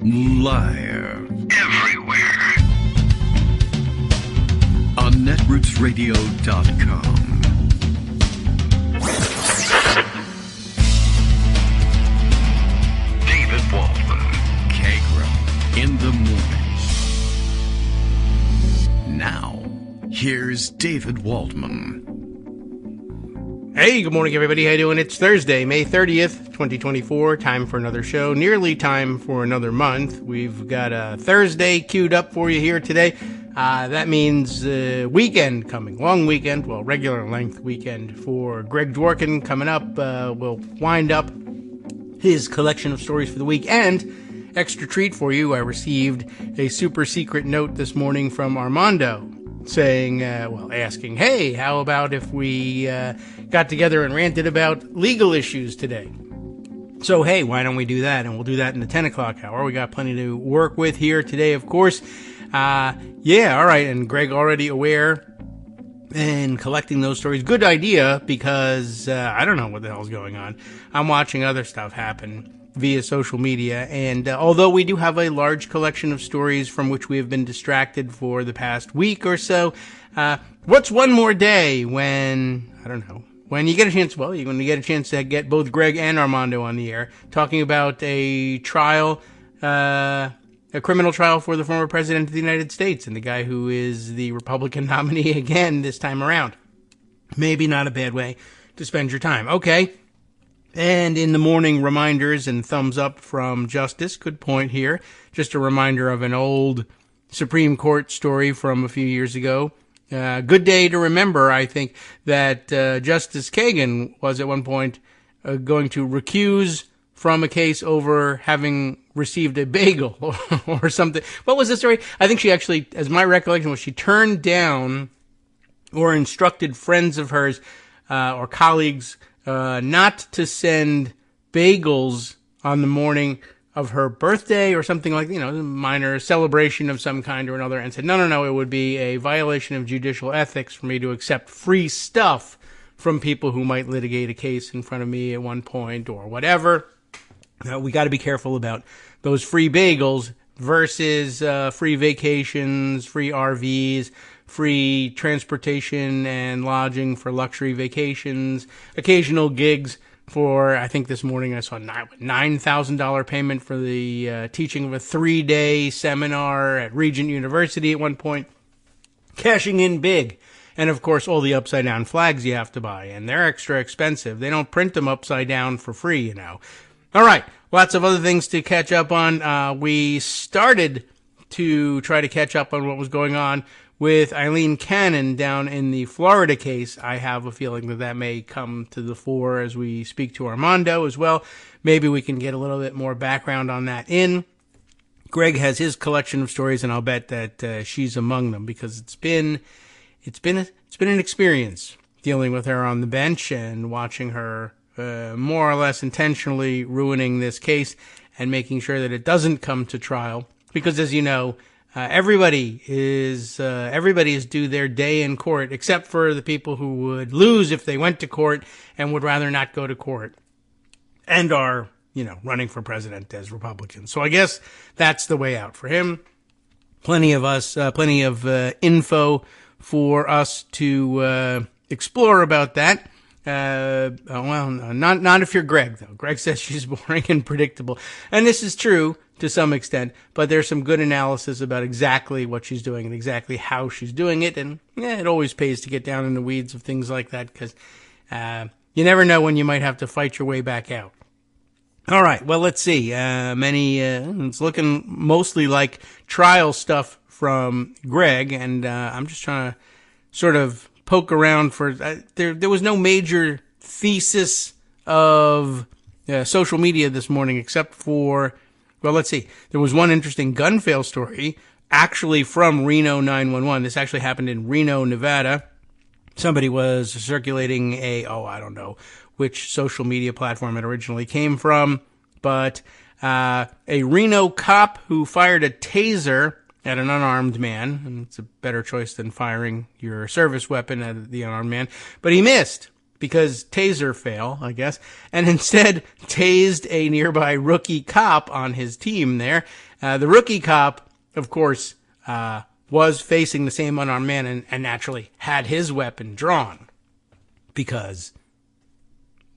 Live. Everywhere. On netrootsradio.com. David Waldman. Kagro. In the morning. Now, here's David Waldman. Hey, good morning, everybody. How you doing? It's Thursday, May 30th, 2024. Time for another show. Nearly time for another month. We've got a Thursday queued up for you here today. That means weekend coming. Long weekend. Well, regular length weekend for Greg Dworkin coming up. We'll wind up his collection of stories for the week. And extra treat for you, I received a super secret note this morning from Armando saying, asking, hey, how about if we got together and ranted about legal issues today? So, hey, why don't we do that? And we'll do that in the 10 o'clock hour. We got plenty to work with here today, of course. All right. And Greg already aware and collecting those stories. Good idea, because I don't know what the hell's going on. I'm watching other stuff happen via social media, and although we do have a large collection of stories from which we have been distracted for the past week or so, what's one more day when, I don't know, when you get a chance, when you get a chance to get both Greg and Armando on the air, talking about a trial, a criminal trial for the former president of the United States and the guy who is the Republican nominee again this time around. Maybe not a bad way to spend your time. Okay. And in the morning, reminders and thumbs up from Justice. Good point here. Just a reminder of an old Supreme Court story from a few years ago. Good day to remember, I think, that Justice Kagan was at one point going to recuse from a case over having received a bagel or something. What was the story? I think she actually, as my recollection was, she turned down or instructed friends of hers or colleagues not to send bagels on the morning of her birthday or something like, minor celebration of some kind or another, and said, no, it would be a violation of judicial ethics for me to accept free stuff from people who might litigate a case in front of me at one point or whatever. We got to be careful about those free bagels versus free vacations, free RVs, free transportation and lodging for luxury vacations, occasional gigs for, I think this morning I saw $9,000 payment for the teaching of a 3-day seminar at Regent University at one point, cashing in big. And of course, all the upside down flags you have to buy, and they're extra expensive. They don't print them upside down for free, All right, lots of other things to catch up on. We started to try to catch up on what was going on with Eileen Cannon down in the Florida case. I have a feeling that may come to the fore as we speak to Armando as well. Maybe we can get a little bit more background on that in. Greg has his collection of stories, and I'll bet that she's among them, because it's been an experience dealing with her on the bench and watching her more or less intentionally ruining this case and making sure that it doesn't come to trial. Because, as you know, everybody is due their day in court, except for the people who would lose if they went to court and would rather not go to court and are, running for president as Republicans. So I guess that's the way out for him. Plenty of info for us to explore about that. Not if you're Greg, though. Greg says she's boring and predictable. And this is true to some extent, but there's some good analysis about exactly what she's doing and exactly how she's doing it. And it always pays to get down in the weeds of things like that, because you never know when you might have to fight your way back out. All right, well, let's see. It's looking mostly like trial stuff from Greg, and I'm just trying to sort of poke around for there was no major thesis of social media this morning, except for, let's see. There was one interesting gun fail story, actually from Reno 911. This actually happened in Reno, Nevada. Somebody was circulating I don't know which social media platform it originally came from, but a Reno cop who fired a taser at an unarmed man, and it's a better choice than firing your service weapon at the unarmed man, but he missed because taser fail, I guess, and instead tased a nearby rookie cop on his team there. The rookie cop, of course, was facing the same unarmed man and naturally had his weapon drawn. Because,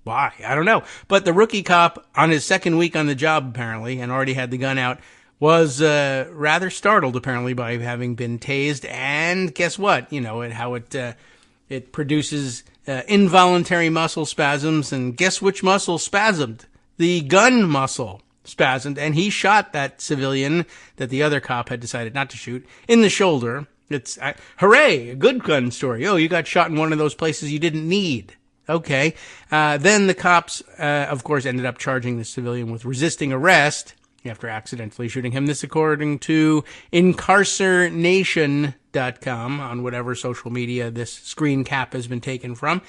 why? I don't know. But the rookie cop, on his second week on the job, apparently, and already had the gun out, was rather startled, apparently, by having been tased. And guess what? You know, how it produces involuntary muscle spasms. And guess which muscle spasmed? The gun muscle spasmed. And he shot that civilian that the other cop had decided not to shoot in the shoulder. It's, hooray, a good gun story. Oh, you got shot in one of those places you didn't need. Okay. Then the cops, of course, ended up charging the civilian with resisting arrest after accidentally shooting him. This according to incarceration.com on whatever social media this screen cap has been taken from.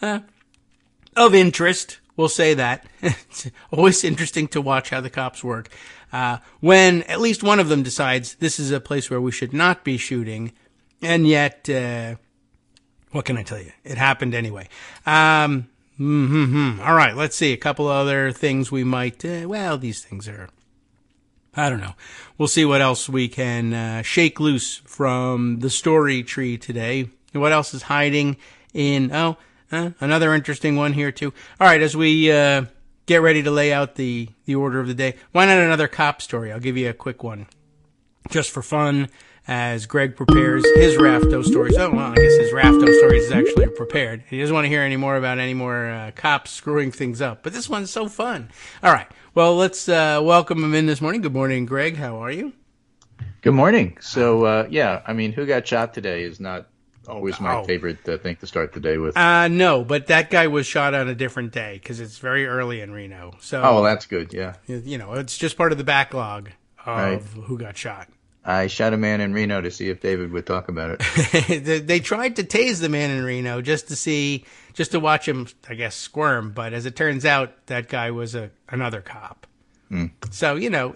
Of interest, we'll say that. It's always interesting to watch how the cops work. When at least one of them decides this is a place where we should not be shooting, and yet, what can I tell you? It happened anyway. All right, let's see. A couple other things we might, these things are, I don't know. We'll see what else we can shake loose from the story tree today. What else is hiding in, another interesting one here too. All right, as we get ready to lay out the order of the day, why not another cop story? I'll give you a quick one just for fun as Greg prepares his Rafto stories. Oh, well, I guess his Rafto stories is actually prepared. He doesn't want to hear any more about any more cops screwing things up. But this one's so fun. All right. Well, let's welcome him in this morning. Good morning, Greg. How are you? Good morning. So, who got shot today is not always my favorite thing to start the day with. No, but that guy was shot on a different day because it's very early in Reno. So, well, that's good, yeah. You know, it's just part of the backlog of who got shot. I shot a man in Reno to see if David would talk about it. They tried to tase the man in Reno just to watch him, I guess, squirm. But as it turns out, that guy was another cop. So, you know,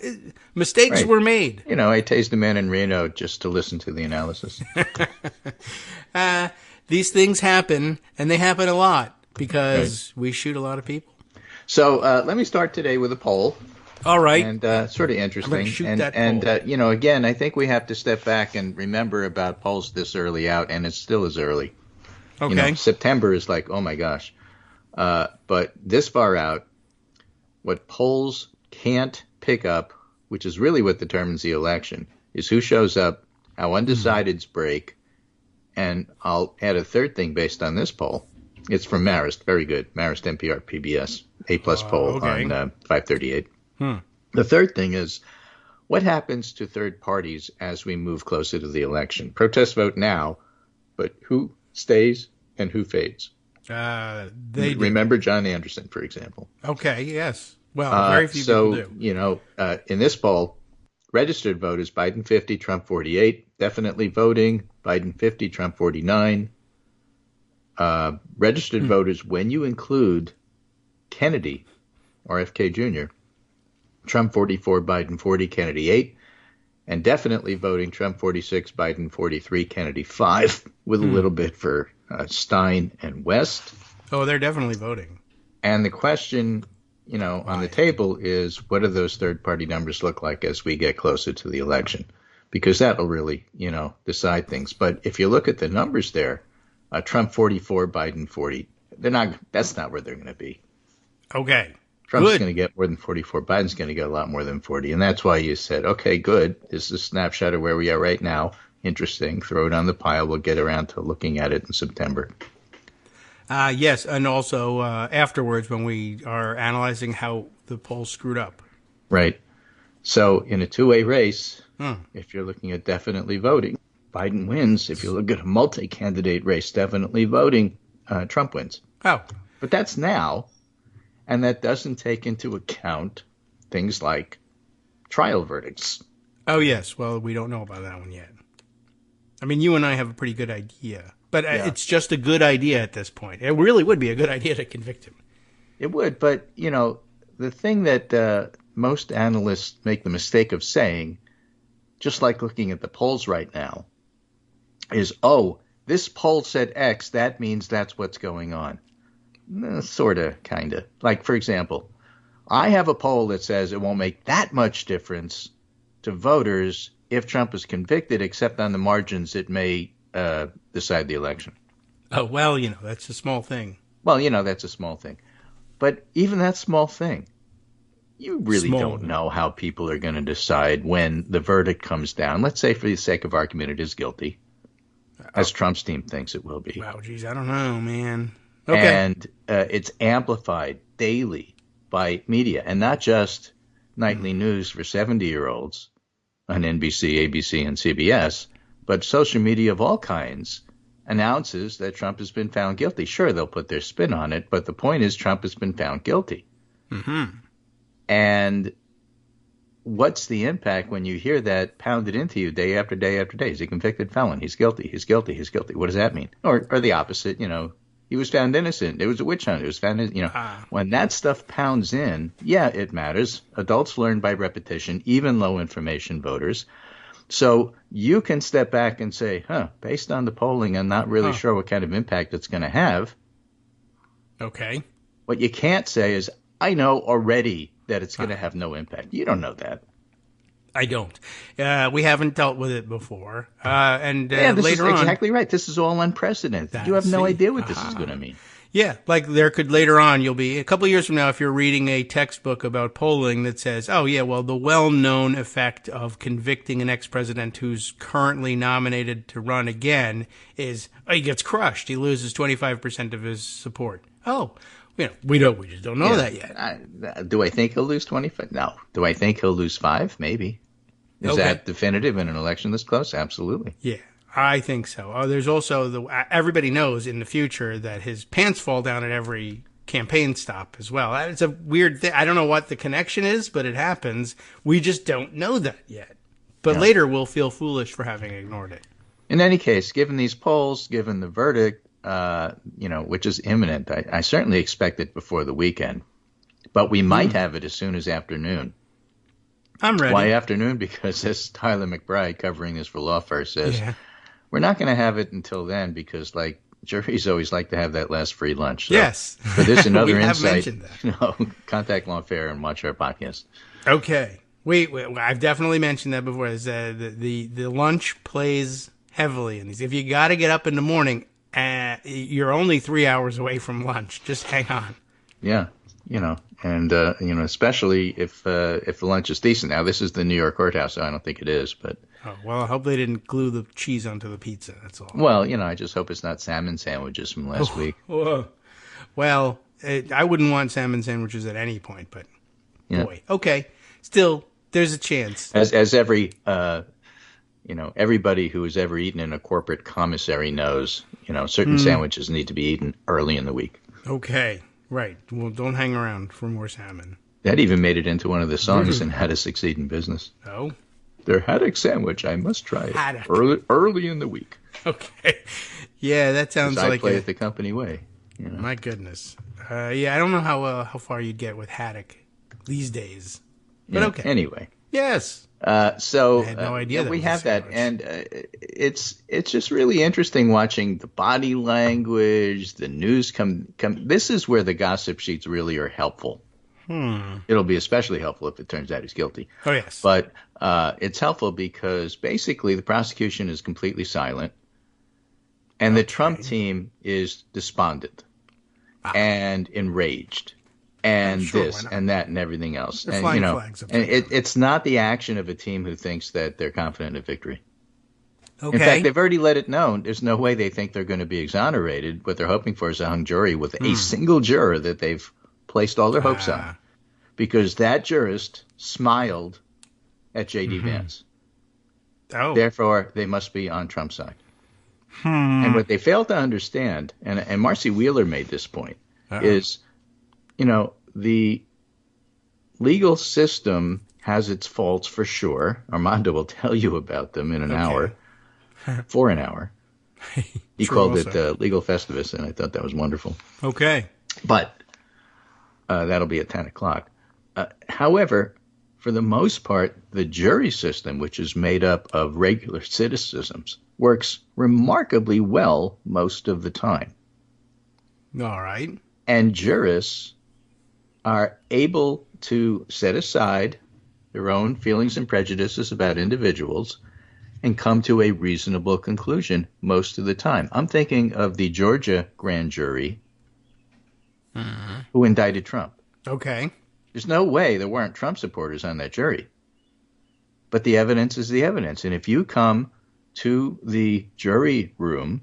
mistakes were made. You know, I tased a man in Reno just to listen to the analysis. These things happen, and they happen a lot because we shoot a lot of people. So let me start today with a poll. All right. And sort of interesting. You know, again, I think we have to step back and remember about polls this early out, and it still is early. Okay. You know, September is like, oh my gosh. But this far out, what polls can't pick up, which is really what determines the election, is who shows up, how undecideds break, and I'll add a third thing based on this poll. It's from Marist, very good. Marist NPR PBS, A-plus poll on 538. The third thing is, what happens to third parties as we move closer to the election? Protest vote now, but who stays and who fades? Remember John Anderson, for example. Okay, yes. Well, very few people do. You know, in this poll, registered voters, Biden 50, Trump 48. Definitely voting, Biden 50, Trump 49. Registered voters, when you include Kennedy, RFK Jr., Trump 44, Biden 40, Kennedy 8. And definitely voting, Trump 46, Biden 43, Kennedy 5, with a little bit for Stein and West. Oh, they're definitely voting. And the question, you know, on the table is, what do those third-party numbers look like as we get closer to the election? Because that will really, you know, decide things. But if you look at the numbers there, Trump 44, Biden 40, that's not where they're going to be. Okay. Trump's going to get more than 44. Biden's going to get a lot more than 40. And that's why you said, okay, good. This is a snapshot of where we are right now. Interesting. Throw it on the pile. We'll get around to looking at it in September. Yes. And also afterwards when we are analyzing how the polls screwed up. Right. So in a two-way race, if you're looking at definitely voting, Biden wins. If you look at a multi-candidate race, definitely voting, Trump wins. Oh. But that's now. And that doesn't take into account things like trial verdicts. Oh, yes. Well, we don't know about that one yet. I mean, you and I have a pretty good idea. But it's just a good idea at this point. It really would be a good idea to convict him. It would. But, you know, the thing that most analysts make the mistake of saying, just like looking at the polls right now, is, oh, this poll said X, that means that's what's going on. Sort of, kind of. Like, for example, I have a poll that says it won't make that much difference to voters if Trump is convicted, except on the margins it may decide the election. Oh, well, that's a small thing. Well, that's a small thing. But even that small thing, you really don't know how people are going to decide when the verdict comes down. Let's say, for the sake of argument, it is guilty, as Trump's team thinks it will be. Wow, geez, I don't know, man. Okay. And it's amplified daily by media, and not just nightly news for 70-year-olds on NBC, ABC, and CBS, but social media of all kinds announces that Trump has been found guilty. Sure, they'll put their spin on it, but the point is Trump has been found guilty. Mm-hmm. And what's the impact when you hear that pounded into you day after day after day? He's a convicted felon. He's guilty. He's guilty. He's guilty. What does that mean? Or the opposite, he was found innocent. It was a witch hunt. It was found, when that stuff pounds in, yeah, it matters. Adults learn by repetition, even low information voters. So you can step back and say, based on the polling, I'm not really sure what kind of impact it's going to have. Okay. What you can't say is, I know already that it's going to have no impact. You don't know that. I don't. We haven't dealt with it before. And this later is exactly right. This is all unprecedented. You have no idea what this is going to mean. Yeah, like there could later on, you'll be a couple of years from now, if you're reading a textbook about polling that says, oh, yeah, well, the well-known effect of convicting an ex-president who's currently nominated to run again is he gets crushed. He loses 25% of his support. Oh, we just don't know that yet. Do I think he'll lose 25? No. Do I think he'll lose 5? Maybe. Is that definitive in an election this close? Absolutely. Yeah. I think so. There's also everybody knows in the future that his pants fall down at every campaign stop as well. It's a weird thing. I don't know what the connection is, but it happens. We just don't know that yet. But later we'll feel foolish for having ignored it. In any case, given these polls, given the verdict, which is imminent, I certainly expect it before the weekend. But we might have it as soon as afternoon. I'm ready. Why afternoon? Because as Tyler McBride, covering this for Lawfare, says, we're not going to have it until then because, juries always like to have that last free lunch. So yes. For this and other insight, that. Contact Lawfare and watch our podcast. Okay. I've definitely mentioned that before. The lunch plays heavily in these. If you got to get up in the morning, you're only 3 hours away from lunch. Just hang on. Yeah. And especially if the lunch is decent. Now, this is the New York courthouse, so I don't think it is, but. Oh, well, I hope they didn't glue the cheese onto the pizza. That's all. Well, I just hope it's not salmon sandwiches from last week. Well, I wouldn't want salmon sandwiches at any point, but boy. Okay. Still, there's a chance. As every, everybody who has ever eaten in a corporate commissary knows, certain sandwiches need to be eaten early in the week. Okay. Right. Well, don't hang around for more salmon. That even made it into one of the songs in How to Succeed in Business. Oh? Their haddock sandwich, I must try it early in the week. Okay. Yeah, that sounds like I play it the company way. My goodness. I don't know how far you'd get with haddock these days. But okay. Anyway. Yes. So I had no idea we have that, and it's just really interesting watching the body language, the news come. This is where the gossip sheets really are helpful. It'll be especially helpful if it turns out he's guilty. Oh yes, but it's helpful because basically the prosecution is completely silent, and the Trump team is despondent and enraged. And and that and everything else. And flags and it's not the action of a team who thinks that they're confident of victory. Okay. In fact, they've already let it known. There's no way they think they're going to be exonerated. What they're hoping for is a hung jury with a single juror that they've placed all their hopes on. Because that jurist smiled at J.D. Vance. Oh. Therefore, they must be on Trump's side. And what they fail to understand, and Marcy Wheeler made this point, is, the legal system has its faults for sure. Armando will tell you about them in an hour, for an hour. He called it Legal Festivus, and I thought that was wonderful. Okay. But that'll be at 10 o'clock. However, for the most part, the jury system, which is made up of regular citizens, works remarkably well most of the time. All right. And jurists are able to set aside their own feelings and prejudices about individuals and come to a reasonable conclusion most of the time. I'm thinking of the Georgia grand jury who indicted Trump. Okay. There's no way there weren't Trump supporters on that jury. But the evidence is the evidence. And if you come to the jury room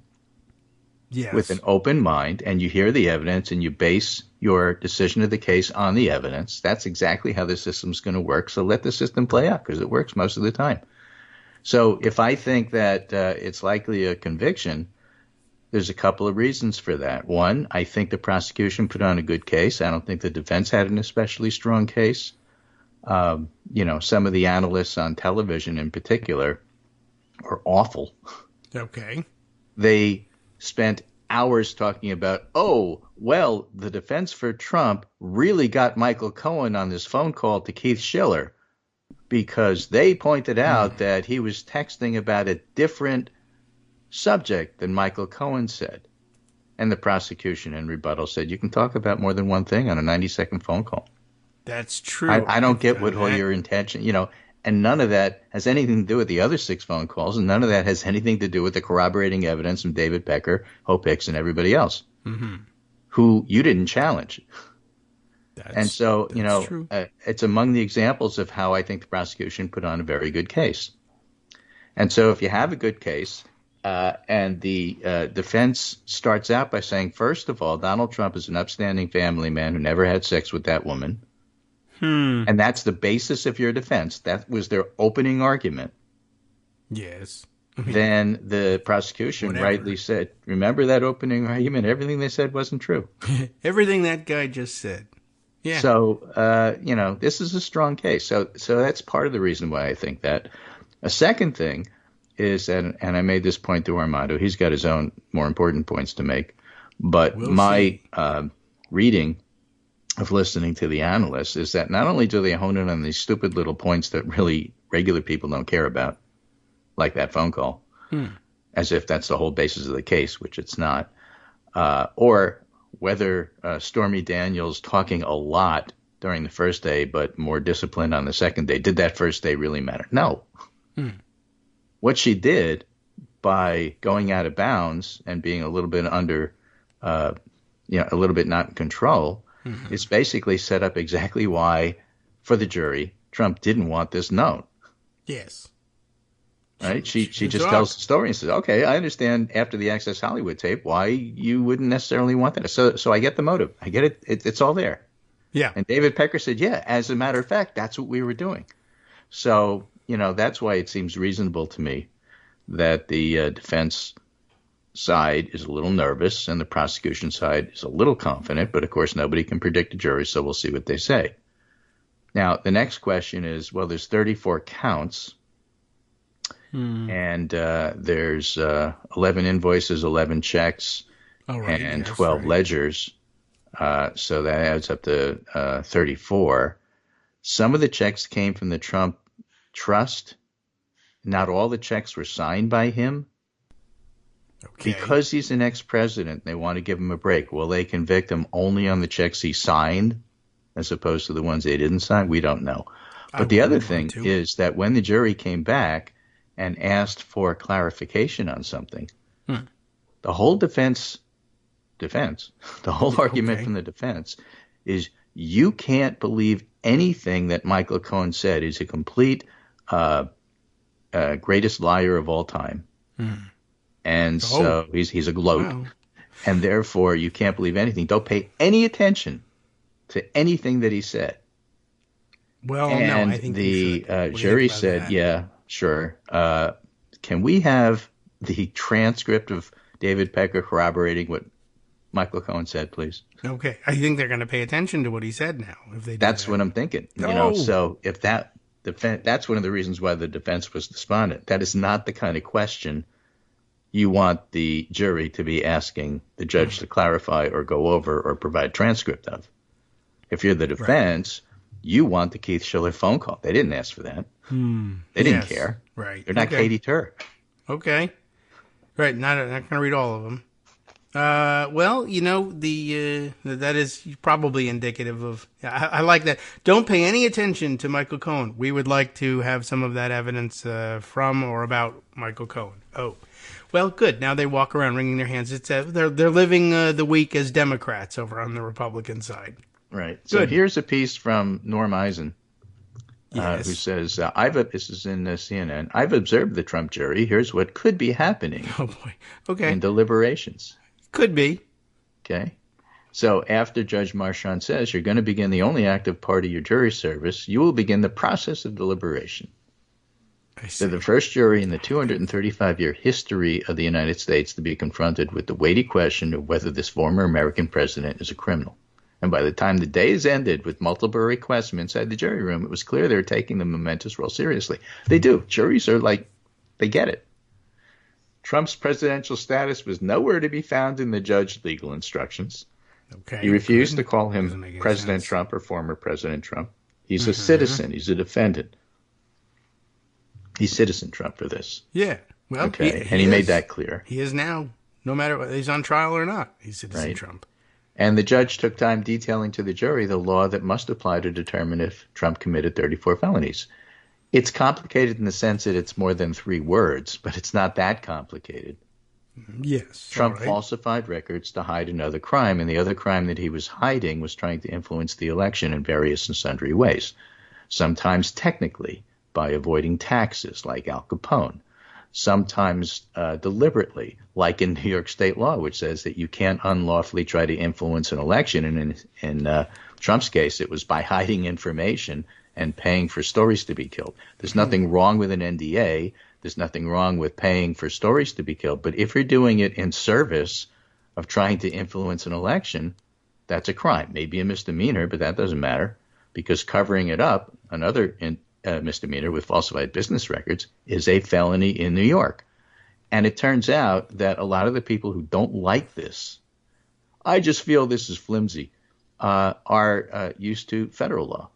with an open mind and you hear the evidence and you base your decision of the case on the evidence, that's exactly how the system's going to work. So let the system play out because it works most of the time. So if I think that it's likely a conviction, there's a couple of reasons for that. One, I think the prosecution put on a good case. I don't think the defense had an especially strong case. Some of the analysts on television in particular are awful. Okay. They spent hours talking about, the defense for Trump really got Michael Cohen on this phone call to Keith Schiller because they pointed out that he was texting about a different subject than Michael Cohen said. And the prosecution in rebuttal said, you can talk about more than one thing on a 90-second phone call. That's true. I don't get what all your intention, and none of that has anything to do with the other 6 phone calls, and none of that has anything to do with the corroborating evidence from David Pecker, Hope Hicks, and everybody else who you didn't challenge. That's true. It's among the examples of how I think the prosecution put on a very good case. And so if you have a good case and the defense starts out by saying, first of all, Donald Trump is an upstanding family man who never had sex with that woman. And that's the basis of your defense. That was their opening argument. Yes. Then the prosecution rightly said, remember that opening argument? Everything they said wasn't true. Everything that guy just said. Yeah. So, this is a strong case. So that's part of the reason why I think that. A second thing is, and I made this point to Armando, he's got his own more important points to make, but my reading of listening to the analysts is that not only do they hone in on these stupid little points that really regular people don't care about, like that phone call, as if that's the whole basis of the case, which it's not, or whether Stormy Daniels talking a lot during the first day but more disciplined on the second day, did that first day really matter? No. What she did by going out of bounds and being a little bit under, a little bit not in control, is basically set up exactly why, for the jury, Trump didn't want this known. Yes. Right? She just tells the story and says, okay, I understand after the Access Hollywood tape why you wouldn't necessarily want that. So I get the motive. I get it. It's all there. Yeah. And David Pecker said, yeah, as a matter of fact, that's what we were doing. So, that's why it seems reasonable to me that the defense side is a little nervous and the prosecution side is a little confident, but of course nobody can predict a jury, so we'll see what they say. Now, the next question is, well, there's 34 counts and there's 11 invoices, 11 checks, and 12 ledgers. So that adds up to 34. Some of the checks came from the Trump trust. Not all the checks were signed by him. Okay. Because he's an ex-president, they want to give him a break. Will they convict him only on the checks he signed as opposed to the ones they didn't sign? We don't know. But the other thing is that when the jury came back and asked for clarification on something, the whole the whole argument from the defense is you can't believe anything that Michael Cohen said. He's a complete greatest liar of all time. And so he's a gloat. Wow. And therefore, you can't believe anything. Don't pay any attention to anything that he said. Well, and no, I think the jury said, that? Yeah, sure. Can we have the transcript of David Pecker corroborating what Michael Cohen said, please? Okay. I think they're going to pay attention to what he said now. If they That's what I'm thinking. No. So if that's one of the reasons why the defense was despondent. That is not the kind of question you want the jury to be asking the judge to clarify or go over or provide transcript of. If you're the defense, you want the Keith Schiller phone call. They didn't ask for that. They didn't care. Right. They're not Katie Tur. Okay. Right. Not going to read all of them. Well, that is probably indicative of. I like that. Don't pay any attention to Michael Cohen. We would like to have some of that evidence from or about Michael Cohen. Oh, well, good. Now they walk around wringing their hands. It's they're living the week as Democrats over on the Republican side. Right. So Good. here's a piece from Norm Eisen. Yes. Who says, this is in CNN, I've observed the Trump jury. Here's what could be happening Oh boy. Okay. in deliberations. Could be. Okay. So after Judge Marchand says you're going to begin the only active part of your jury service, you will begin the process of deliberation. I see. They're the first jury in the 235-year history of the United States to be confronted with the weighty question of whether this former American president is a criminal. And by the time the days ended with multiple requests from inside the jury room, it was clear they were taking the momentous role seriously. They do. Juries are like, they get it. Trump's presidential status was nowhere to be found in the judge's legal instructions. Okay. He refused Good. to call Doesn't him make any President sense. Trump or former President Trump. He's a citizen. He's a defendant. He's Citizen Trump for this. Yeah. Well, Okay. And he made that clear. He is now, no matter whether he's on trial or not. He's Citizen Right. Trump. And the judge took time detailing to the jury the law that must apply to determine if Trump committed 34 felonies. It's complicated in the sense that it's more than 3 words, but it's not that complicated. Yes. Trump all right. falsified records to hide another crime, and the other crime that he was hiding was trying to influence the election in various and sundry ways, sometimes technically by avoiding taxes like Al Capone, sometimes deliberately, like in New York state law, which says that you can't unlawfully try to influence an election. And in Trump's case, it was by hiding information and paying for stories to be killed. There's nothing wrong with an NDA. There's nothing wrong with paying for stories to be killed. But if you're doing it in service of trying to influence an election, that's a crime. Maybe a misdemeanor, but that doesn't matter, because covering it up, another misdemeanor with falsified business records, is a felony in New York. And it turns out that a lot of the people who don't like this, I just feel this is flimsy, are used to federal law,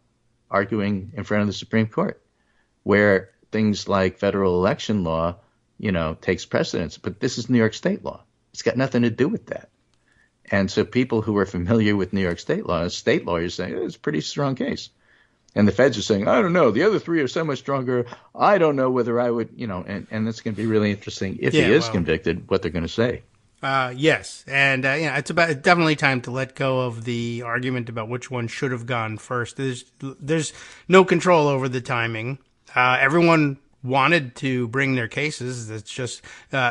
arguing in front of the Supreme Court, where things like federal election law, takes precedence. But this is New York state law. It's got nothing to do with that. And so people who are familiar with New York state law, state lawyers say, it's a pretty strong case. And the feds are saying, I don't know, the other 3 are so much stronger. I don't know whether I would, and it's going to be really interesting if he is convicted, what they're going to say. Yes. And, it's definitely time to let go of the argument about which one should have gone first. There's no control over the timing. Everyone wanted to bring their cases. It's just,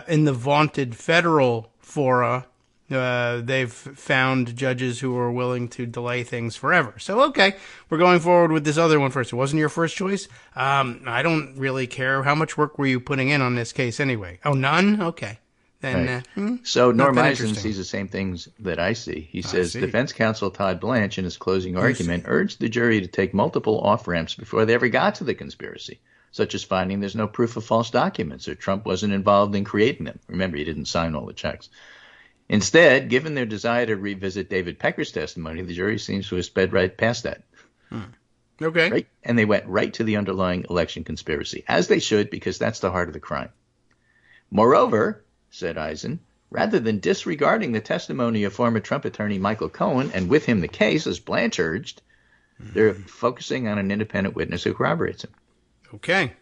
in the vaunted federal fora, they've found judges who are willing to delay things forever. So, okay, we're going forward with this other one first. It wasn't your first choice. I don't really care. How much work were you putting in on this case anyway? Oh, none? Okay. Then, right. So Norm nothing Eisen interesting. sees the same things that I see. He says defense counsel Todd Blanche in his closing argument urged the jury to take multiple off-ramps before they ever got to the conspiracy, such as finding there's no proof of false documents or Trump wasn't involved in creating them. Remember, he didn't sign all the checks. Instead, given their desire to revisit David Pecker's testimony, the jury seems to have sped right past that. Okay. Right? And they went right to the underlying election conspiracy, as they should, because that's the heart of the crime. Moreover, said Eisen, rather than disregarding the testimony of former Trump attorney Michael Cohen and with him the case, as Blanche urged, they're focusing on an independent witness who corroborates him. Okay.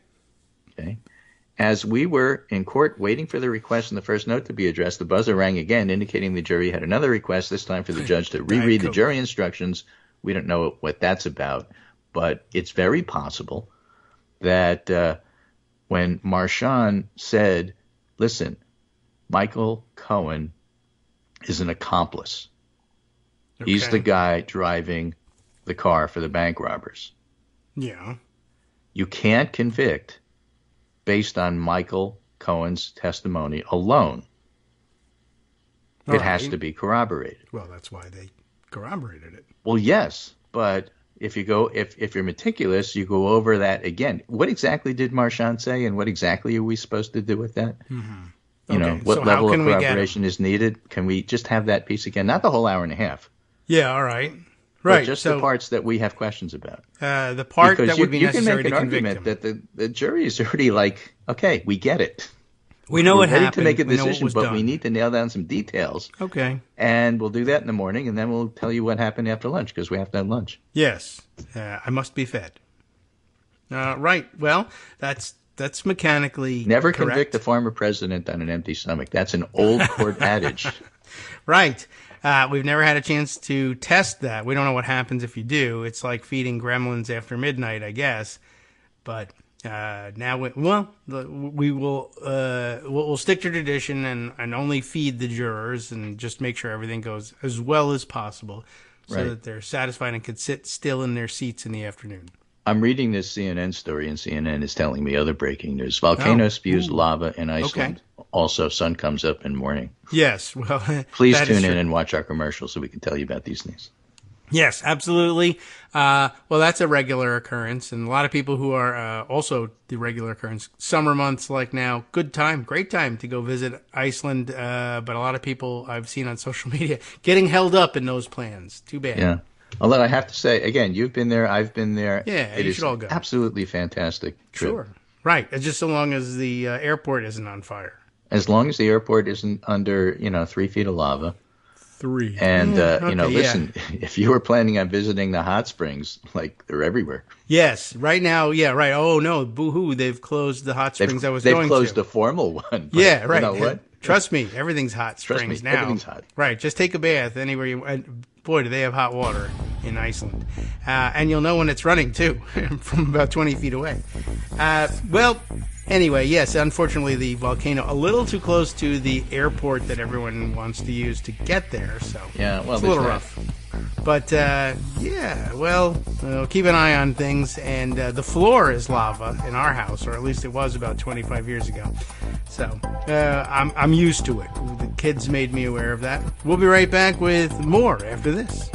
As we were in court waiting for the request in the first note to be addressed, the buzzer rang again, indicating the jury had another request, this time for the judge to reread the jury instructions. We don't know what that's about, but it's very possible that when Marchand said, listen, Michael Cohen is an accomplice. Okay. He's the guy driving the car for the bank robbers. Yeah. You can't convict based on Michael Cohen's testimony alone. It has to be corroborated. Well, that's why they corroborated it. Well, yes, but if you're meticulous, you go over that again. What exactly did Marchand say, and what exactly are we supposed to do with that? Okay, What so level how of can we get corroboration is needed? Can we just have that piece again? Not the whole hour and a half. Yeah, all right. But Right. just so, the parts that we have questions about. the part Because that would be you can necessary make to an convict argument him. that the jury is already like, okay, we get it. We know what ready happened. to make a We know what decision, was but done. we need to nail down some details. Okay. And we'll do that in the morning, and then we'll tell you what happened after lunch, because we have to have lunch. Yes. I must be fed. Right. Well, that's mechanically Never correct. convict a former president on an empty stomach. That's an old court adage. Right. We've never had a chance to test that. We don't know what happens if you do. It's like feeding gremlins after midnight, I guess. But now, we'll stick to tradition and only feed the jurors and just make sure everything goes as well as possible so that they're satisfied and can sit still in their seats in the afternoon. I'm reading this CNN story, and CNN is telling me other breaking news. Volcano spews lava in Iceland. Okay. Also, sun comes up in morning. Yes. Well, please tune in and watch our commercials so we can tell you about these things. Yes, absolutely. Well, that's a regular occurrence, and a lot of people who are also the regular occurrence. Summer months like now, great time to go visit Iceland, but a lot of people I've seen on social media getting held up in those plans. Too bad. Yeah. Although I have to say, again, you've been there, I've been there. Yeah, you should all go. Absolutely fantastic trip. Sure. Right. It's just so long as the airport isn't on fire. As long as the airport isn't under, 3 feet of lava. 3. And, listen, if you were planning on visiting the hot springs, they're everywhere. Yes. Right now, yeah, right. Oh, no, boo-hoo, they've closed the hot springs I was going to. They've closed the formal one. Yeah, right. You know what? Trust me, everything's hot springs now. Everything's hot. Right. Just take a bath anywhere you... Boy, do they have hot water in Iceland. And you'll know when it's running, too, from about 20 feet away. Well, anyway, yes, unfortunately, the volcano a little too close to the airport that everyone wants to use to get there. So yeah, well, it's a little rough. But, keep an eye on things. And the floor is lava in our house, or at least it was about 25 years ago. So I'm used to it. The kids made me aware of that. We'll be right back with more after this.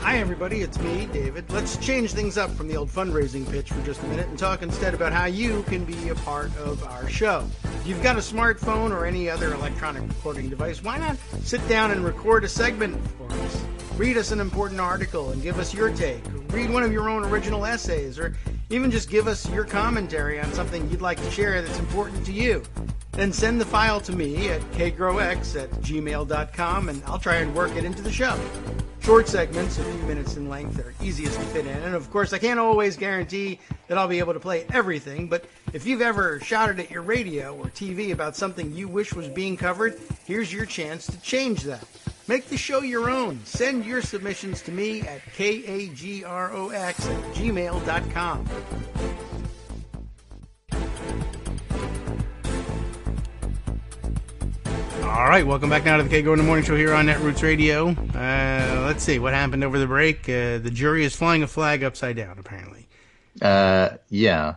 Hi, everybody. It's me, David. Let's change things up from the old fundraising pitch for just a minute and talk instead about how you can be a part of our show. If you've got a smartphone or any other electronic recording device, why not sit down and record a segment for us? Read us an important article and give us your take. Read one of your own original essays, or even just give us your commentary on something you'd like to share that's important to you. Then send the file to me at kagrox@gmail.com, and I'll try and work it into the show. Short segments, a few minutes in length, are easiest to fit in. And of course, I can't always guarantee that I'll be able to play everything, but if you've ever shouted at your radio or TV about something you wish was being covered, here's your chance to change that. Make the show your own. Send your submissions to me at kagrox@gmail.com. All right, welcome back now to the Kagro in the Morning Show here on Netroots Radio. Let's see, what happened over the break? The jury is flying a flag upside down, apparently. Yeah.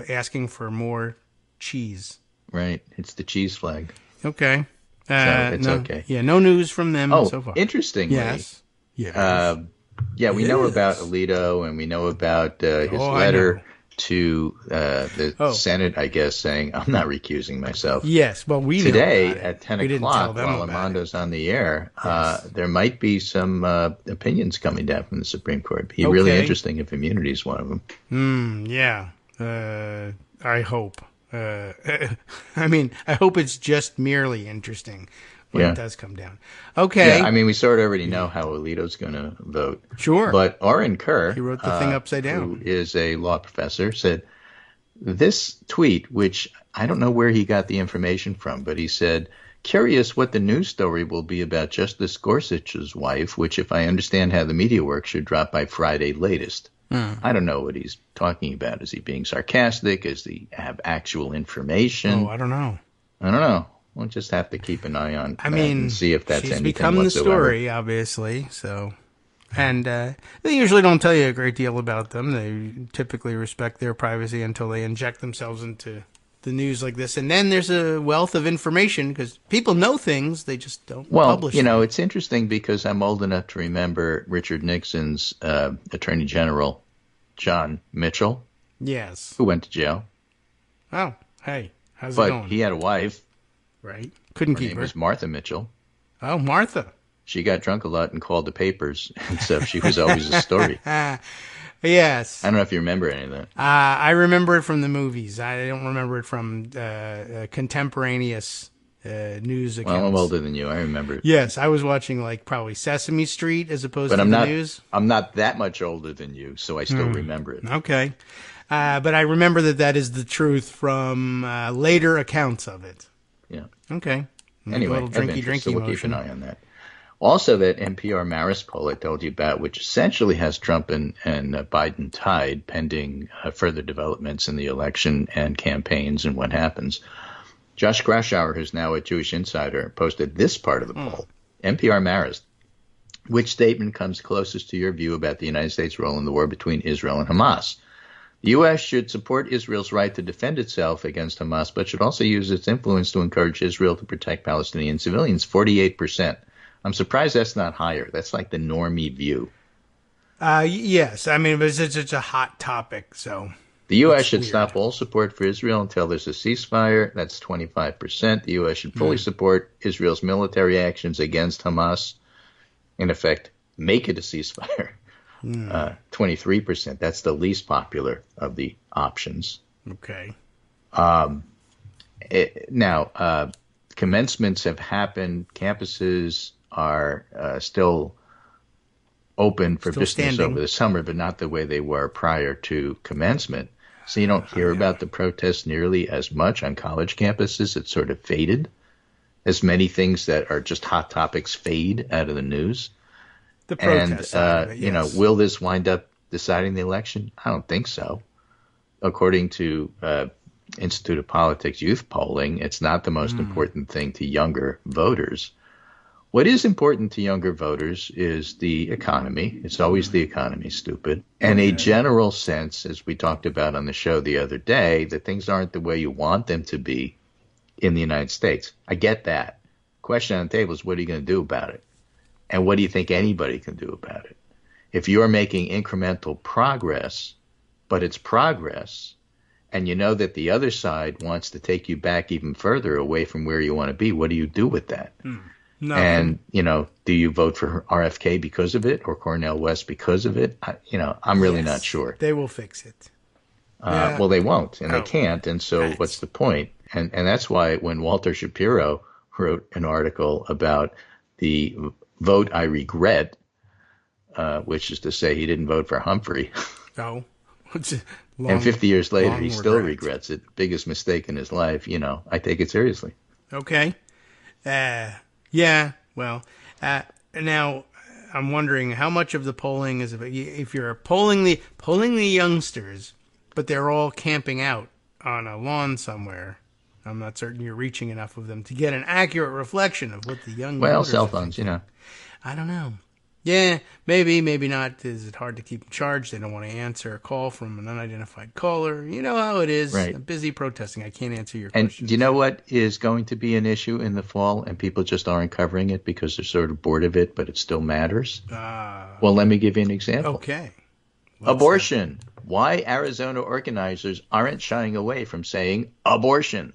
Asking for more cheese. Right, it's the cheese flag. Okay. So it's okay. Yeah, no news from them so far. Interestingly. Yes. We know about Alito, and we know about his letter to the Senate, I guess, saying, I'm not recusing myself. Yes, well, we Today know about at 10 o'clock, while Armando's on the air, there might be some opinions coming down from the Supreme Court. It'd be really interesting if immunity is one of them. Yeah. I hope. I hope it's just merely interesting when it does come down. Okay. Yeah, we sort of already know how Alito's going to vote. Sure. But Oren Kerr, he wrote the thing upside down, who is a law professor, said this tweet, which I don't know where he got the information from, but he said, curious what the news story will be about Justice Gorsuch's wife, which, if I understand how the media works, should drop by Friday latest. I don't know what he's talking about. Is he being sarcastic? Does he have actual information? I don't know. We'll just have to keep an eye on that mean, and see if that's she's anything become whatsoever. the story, obviously. So, and they usually don't tell you a great deal about them. They typically respect their privacy until they inject themselves into the news like this. And then there's a wealth of information because people know things, they just don't publish them. Well, it's interesting because I'm old enough to remember Richard Nixon's Attorney General, John Mitchell. Yes. Who went to jail. Oh, hey, how's it going? But he had a wife. Right. Couldn't keep her. Her name was Martha Mitchell. Oh, Martha. She got drunk a lot and called the papers and stuff. She was always a story. Yes. I don't know if you remember any of that. I remember it from the movies. I don't remember it from contemporaneous news accounts. Well, I'm older than you. I remember it. Yes, I was watching like probably Sesame Street as opposed But to I'm the not. news. I'm not that much older than you, so I still remember it. Okay. But I remember that is the truth from later accounts of it. Yeah. Okay. Anyway, a little drinky so we'll keep motion. an eye on that. Also, that NPR Marist poll I told you about, which essentially has Trump and Biden tied pending further developments in the election and campaigns and what happens. Josh Grashauer, who's now a Jewish Insider, posted this part of the poll. NPR Marist. Which statement comes closest to your view about the United States' role in the war between Israel and Hamas? The U.S. should support Israel's right to defend itself against Hamas, but should also use its influence to encourage Israel to protect Palestinian civilians, 48%. I'm surprised that's not higher. That's like the normie view. Yes. I mean, but it's a hot topic, so. The U.S. should stop all support for Israel until there's a ceasefire. That's 25%. The U.S. should fully support Israel's military actions against Hamas. In effect, make it a ceasefire. 23%. That's the least popular of the options. Okay. Now, commencements have happened. Campuses are still open for business over the summer, but not the way they were prior to commencement. So you don't hear about the protests nearly as much on college campuses. It's sort of faded. As many things that are just hot topics fade out of the news. The protests, yes. Will this wind up deciding the election? I don't think so. According to Institute of Politics youth polling, it's not the most important thing to younger voters. What is important to younger voters is the economy. It's always the economy, stupid. And a general sense, as we talked about on the show the other day, that things aren't the way you want them to be in the United States. I get that. Question on the table is, what are you going to do about it? And what do you think anybody can do about it? If you're making incremental progress, but it's progress, and you know that the other side wants to take you back even further away from where you want to be, what do you do with that? No. And, do you vote for RFK because of it or Cornel West because of it? I'm really not sure. They will fix it. Well, they won't, and they can't. And so what's the point? And that's why when Walter Shapiro wrote an article about the vote I regret, which is to say he didn't vote for Humphrey. Oh. And 50 years later, he still regrets it. Biggest mistake in his life. I take it seriously. Okay. Yeah. Well, now I'm wondering how much of the polling is about, if you're polling the youngsters, but they're all camping out on a lawn somewhere. I'm not certain you're reaching enough of them to get an accurate reflection of what the young voters cell phones, I don't know. Yeah, maybe not. Is it hard to keep them charged? They don't want to answer a call from an unidentified caller. You know how it is. Right. I'm busy protesting. I can't answer your questions. And do you know what is going to be an issue in the fall? And people just aren't covering it because they're sort of bored of it, but it still matters. Well, let me give you an example. Okay. Abortion. Why Arizona organizers aren't shying away from saying abortion.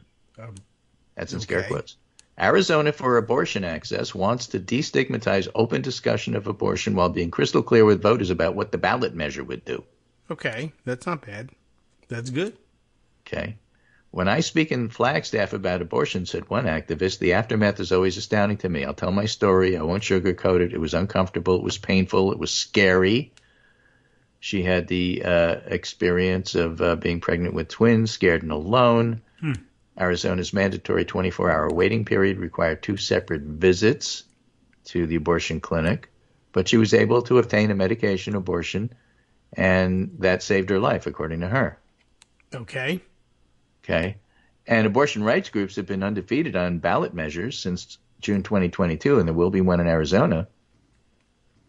That's in scare quotes. Arizona for Abortion Access wants to destigmatize open discussion of abortion while being crystal clear with voters about what the ballot measure would do. Okay, that's not bad. That's good. Okay. When I speak in Flagstaff about abortion, said one activist, the aftermath is always astounding to me. I'll tell my story. I won't sugarcoat it. It was uncomfortable. It was painful. It was scary. She had the experience of being pregnant with twins, scared and alone. Arizona's mandatory 24-hour waiting period required 2 separate visits to the abortion clinic, but she was able to obtain a medication abortion, and that saved her life, according to her. Okay. And abortion rights groups have been undefeated on ballot measures since June 2022, and there will be one in Arizona.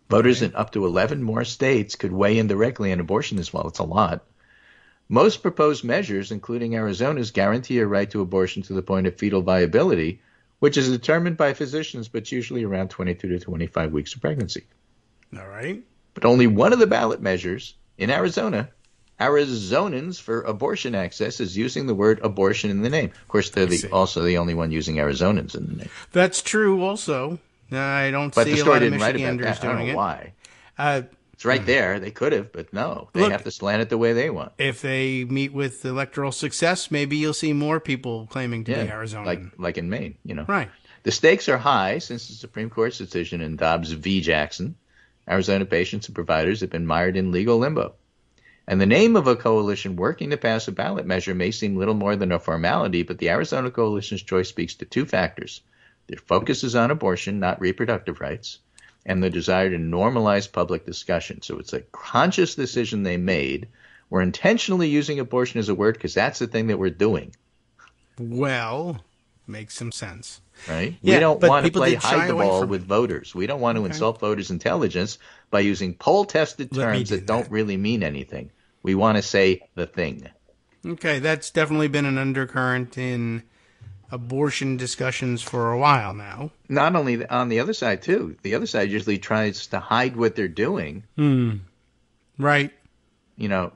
Voters in up to 11 more states could weigh in directly on abortion as well. It's a lot. Most proposed measures, including Arizona's, guarantee a right to abortion to the point of fetal viability, which is determined by physicians, but usually around 22 to 25 weeks of pregnancy. All right. But only one of the ballot measures in Arizona, Arizonans for Abortion Access, is using the word abortion in the name. Of course, they're also the only one using Arizonans in the name. That's true also. I don't but see a lot of Michiganders doing it. I don't know why. It's right there. They could have, but no. They have to slant it the way they want. If they meet with electoral success, maybe you'll see more people claiming to be Arizonan. Like in Maine, Right. The stakes are high since the Supreme Court's decision in Dobbs v. Jackson. Arizona patients and providers have been mired in legal limbo. And the name of a coalition working to pass a ballot measure may seem little more than a formality, but the Arizona Coalition's choice speaks to two factors. Their focus is on abortion, not reproductive rights, and the desire to normalize public discussion. So it's a conscious decision they made. We're intentionally using abortion as a word because that's the thing that we're doing. Well, makes some sense. Right? Yeah, we don't want to play shy hide the away ball from with voters. We don't want to insult voters' intelligence by using poll-tested terms that don't really mean anything. We want to say the thing. Okay, that's definitely been an undercurrent in abortion discussions for a while now. Not only on the other side, too. The other side usually tries to hide what they're doing. Right.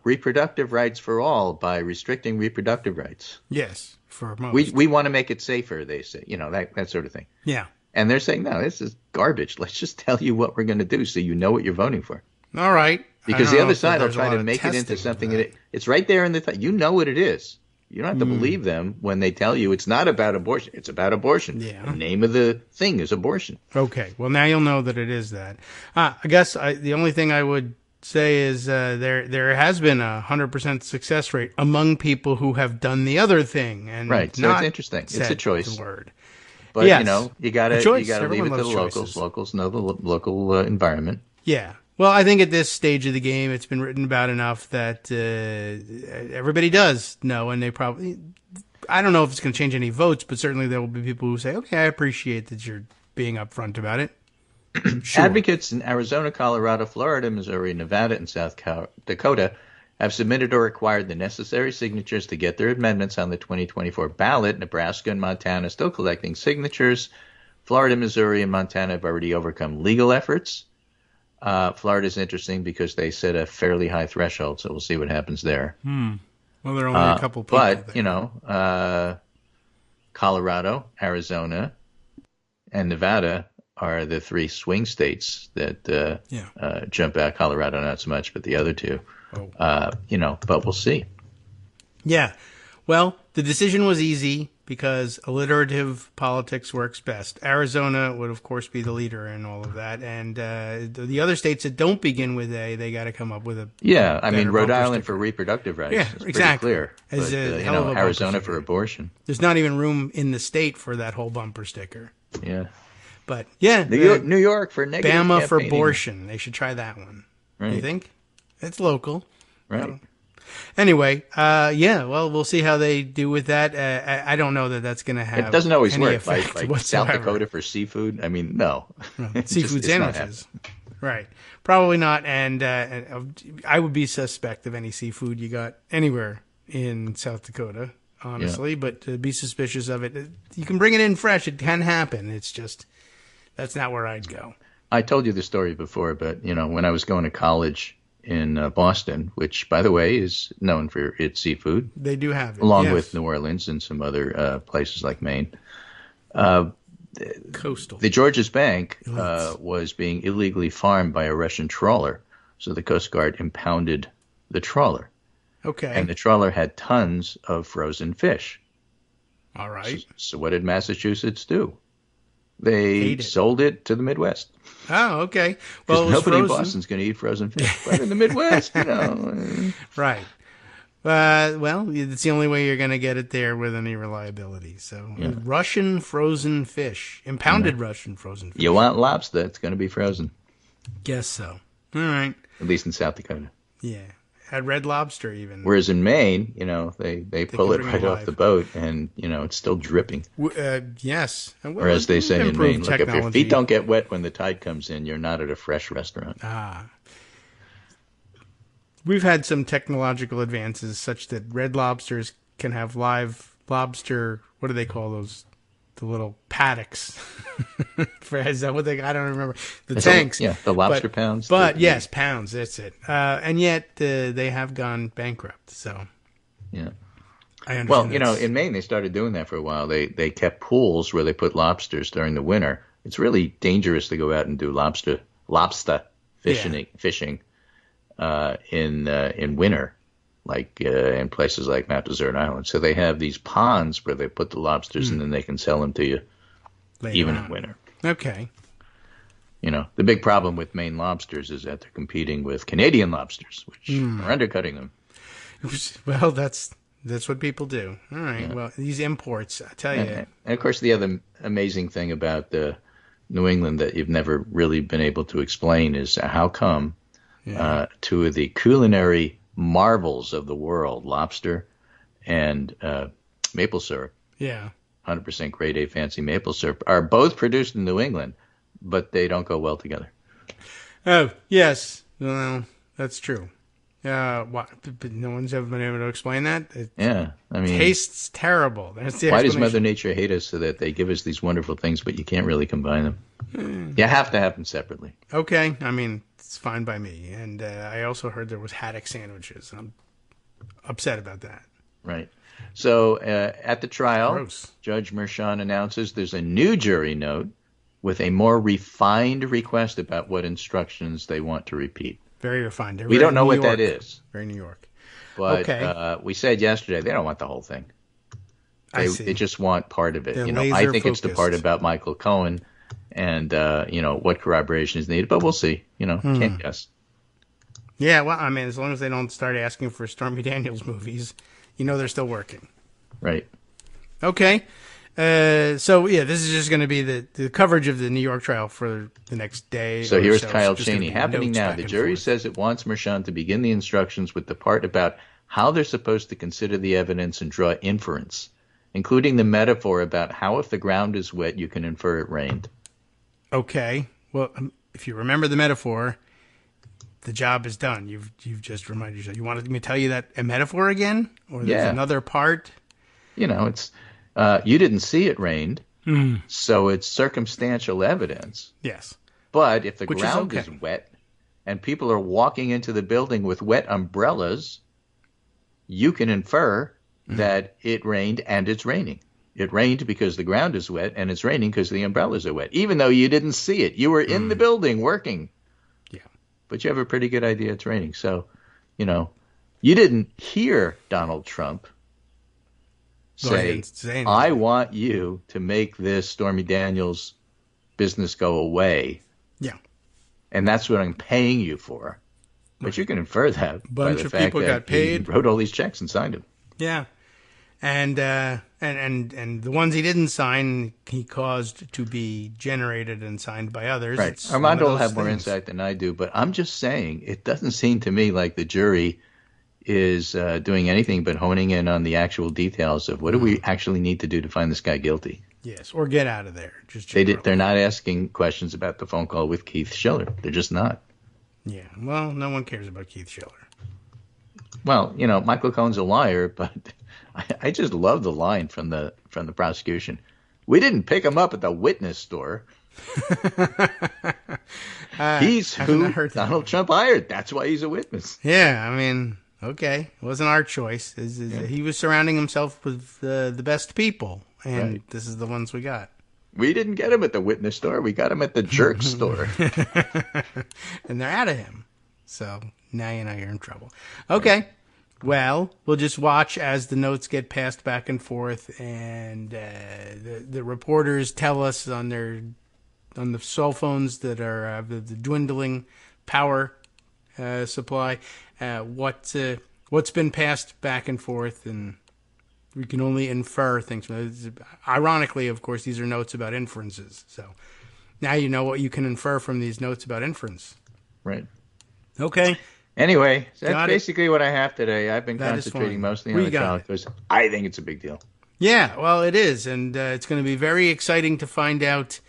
Reproductive rights for all by restricting reproductive rights. Yes, for most. We want to make it safer, they say. That sort of thing. Yeah. And they're saying, no, this is garbage. Let's just tell you what we're going to do so you know what you're voting for. All right. Because the other side will try to make it into something that it's right there in the you know what it is. You don't have to believe them when they tell you it's not about abortion. It's about abortion. Yeah. The name of the thing is abortion. Okay. Well, now you'll know that it is that. I guess the only thing I would say is there has been 100% success rate among people who have done the other thing. And right. So it's interesting. It's a choice. Word. But, yes. you got to leave Everyone it to the locals. choices. Locals know the local environment. Yeah. Well, I think at this stage of the game, it's been written about enough that everybody does know, and they probably, I don't know if it's going to change any votes, but certainly there will be people who say, okay, I appreciate that you're being upfront about it. Sure. Advocates in Arizona, Colorado, Florida, Missouri, Nevada, and South Dakota have submitted or acquired the necessary signatures to get their amendments on the 2024 ballot. Nebraska and Montana are still collecting signatures. Florida, Missouri, and Montana have already overcome legal efforts. Florida is interesting because they set a fairly high threshold, so we'll see what happens there. Well, there are only a couple people But, there. Colorado, Arizona, and Nevada are the three swing states that jump out. Colorado, not so much, but the other two. But we'll see. Yeah. Well, the decision was easy because alliterative politics works best. Arizona would, of course, be the leader in all of that. And the other states that don't begin with A, they got to come up with a Rhode Island for reproductive rights. Yeah, it's exactly. Pretty clear. But, Arizona for abortion. There's not even room in the state for that whole bumper sticker. Yeah. But, yeah. New York for negative Bama for campaigning. abortion. They should try that one. Right. You think? It's local. Right. Anyway, well, we'll see how they do with that. I don't know that that's going to have. It doesn't always any work. effect Like whatsoever. South Dakota for seafood. I mean, no. Seafood sandwiches. Right. Probably not. And I would be suspect of any seafood you got anywhere in South Dakota, honestly. Yeah. But be suspicious of it. You can bring it in fresh. It can happen. It's just that's not where I'd go. I told you the story before, but when I was going to college in Boston, which, by the way, is known for its seafood. They do have it. Along with New Orleans and some other places like Maine. Coastal. The Georges Bank was being illegally farmed by a Russian trawler, so the Coast Guard impounded the trawler. Okay. And the trawler had tons of frozen fish. All right. So what did Massachusetts do? They sold it to the Midwest. Oh, okay. Well, nobody in Boston's going to eat frozen fish, but in the Midwest, Right. Well, it's the only way you're going to get it there with any reliability. So, Russian frozen fish, impounded Russian frozen fish. You want lobster? It's going to be frozen. Guess so. All right. At least in South Dakota. Yeah. Had Red Lobster even. Whereas in Maine, they pull it right off the boat and, it's still dripping. Yes. Or as they say in Maine, look, if your feet don't get wet when the tide comes in, you're not at a fresh restaurant. We've had some technological advances such that Red Lobsters can have live lobster, what do they call those? The little paddocks. Is that what they? I don't remember. The tanks. The lobster pounds. But yes, pounds. That's it. And yet they have gone bankrupt. So yeah, I understand. Well, in Maine they started doing that for a while. They kept pools where they put lobsters during the winter. It's really dangerous to go out and do lobster fishing in winter, like in places like Mount Desert Island. So they have these ponds where they put the lobsters, and then they can sell them to you even in winter. Okay. You know, the big problem with Maine lobsters is that they're competing with Canadian lobsters, which are undercutting them. Well, that's what people do. All right. Yeah. Well, these imports, I tell you. And of course, the other amazing thing about New England that you've never really been able to explain is how come two of the culinary marvels of the world, lobster and maple syrup, 100% grade A fancy maple syrup, are both produced in New England, but they don't go well together. Oh, yes. Well, that's true. But no one's ever been able to explain that. I mean, tastes terrible. Why does Mother Nature hate us so that they give us these wonderful things, but you can't really combine them? You have to have them separately. Okay, I mean, it's fine by me. And I also heard there was haddock sandwiches. I'm upset about that. Right. So at the trial, Gross. Judge Mershon announces there's a new jury note with a more refined request about what instructions they want to repeat. Very refined. We don't know what that is. Very New York. But we said yesterday they don't want the whole thing. They just want part of it. They're I think focused. It's the part about Michael Cohen and what corroboration is needed. But we'll see. Can't guess. Yeah, well, I mean, as long as they don't start asking for Stormy Daniels movies, they're still working. Right. Okay. So this is just going to be the coverage of the New York trial for the next day. So here's Kyle Cheney. Happening now. The jury says it wants Mershon to begin the instructions with the part about how they're supposed to consider the evidence and draw inference, including the metaphor about how if the ground is wet, you can infer it rained. Okay. Well, if you remember the metaphor, the job is done. You've just reminded yourself. You wanted me to tell you that a metaphor again, or there's another part? It's. You didn't see it rained, so it's circumstantial evidence. Yes. But if the ground is wet and people are walking into the building with wet umbrellas, you can infer that it rained and it's raining. It rained because the ground is wet, and it's raining because the umbrellas are wet, even though you didn't see it. You were in the building working. Yeah. But you have a pretty good idea it's raining. So, you didn't hear Donald Trump say, I want you to make this Stormy Daniels business go away. Yeah. And that's what I'm paying you for. But you can infer that by the fact people that got paid. He wrote all these checks and signed them. Yeah. And the ones he didn't sign, he caused to be generated and signed by others. Right. It's Armando will have more insight than I do, but I'm just saying it doesn't seem to me like the jury is doing anything but honing in on the actual details of what do we actually need to do to find this guy guilty. Yes, or get out of there. They're not asking questions about the phone call with Keith Schiller. They're just not. Yeah, well, no one cares about Keith Schiller. Well, Michael Cohen's a liar, but I just love the line from the prosecution. We didn't pick him up at the witness store. He's who Donald Trump hired. That's why he's a witness. Yeah, I mean, okay, it wasn't our choice. He was surrounding himself with the best people, and This is the ones we got. We didn't get him at the witness store. We got him at the jerk store. And they're out of him. So now you're in trouble. Okay. Well, we'll just watch as the notes get passed back and forth, and the reporters tell us on the cell phones that are the dwindling power supply what's been passed back and forth, and we can only infer things. Ironically, of course, these are notes about inferences. So now you know what you can infer from these notes about inference. Right. Okay. Anyway, that's basically what I have today. I've been concentrating mostly on the trial because I think it's a big deal. Yeah, well, it is. And it's going to be very exciting to find out,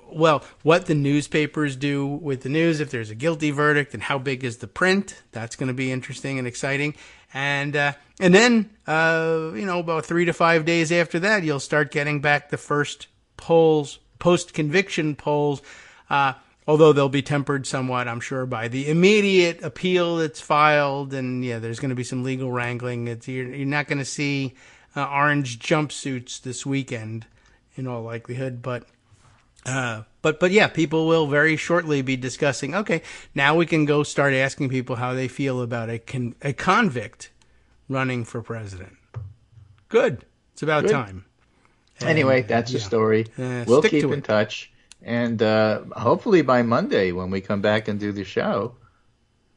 what the newspapers do with the news, if there's a guilty verdict, and how big is the print. That's going to be interesting and exciting. And then, about 3 to 5 days after that, you'll start getting back the first polls, post-conviction polls, although they'll be tempered somewhat, I'm sure, by the immediate appeal that's filed. And, there's going to be some legal wrangling. You're not going to see orange jumpsuits this weekend, in all likelihood. But But yeah, people will very shortly be discussing, okay, now we can go start asking people how they feel about a convict running for president. Good. It's about time. Anyway, that's the story. We'll keep in touch. And hopefully by Monday, when we come back and do the show,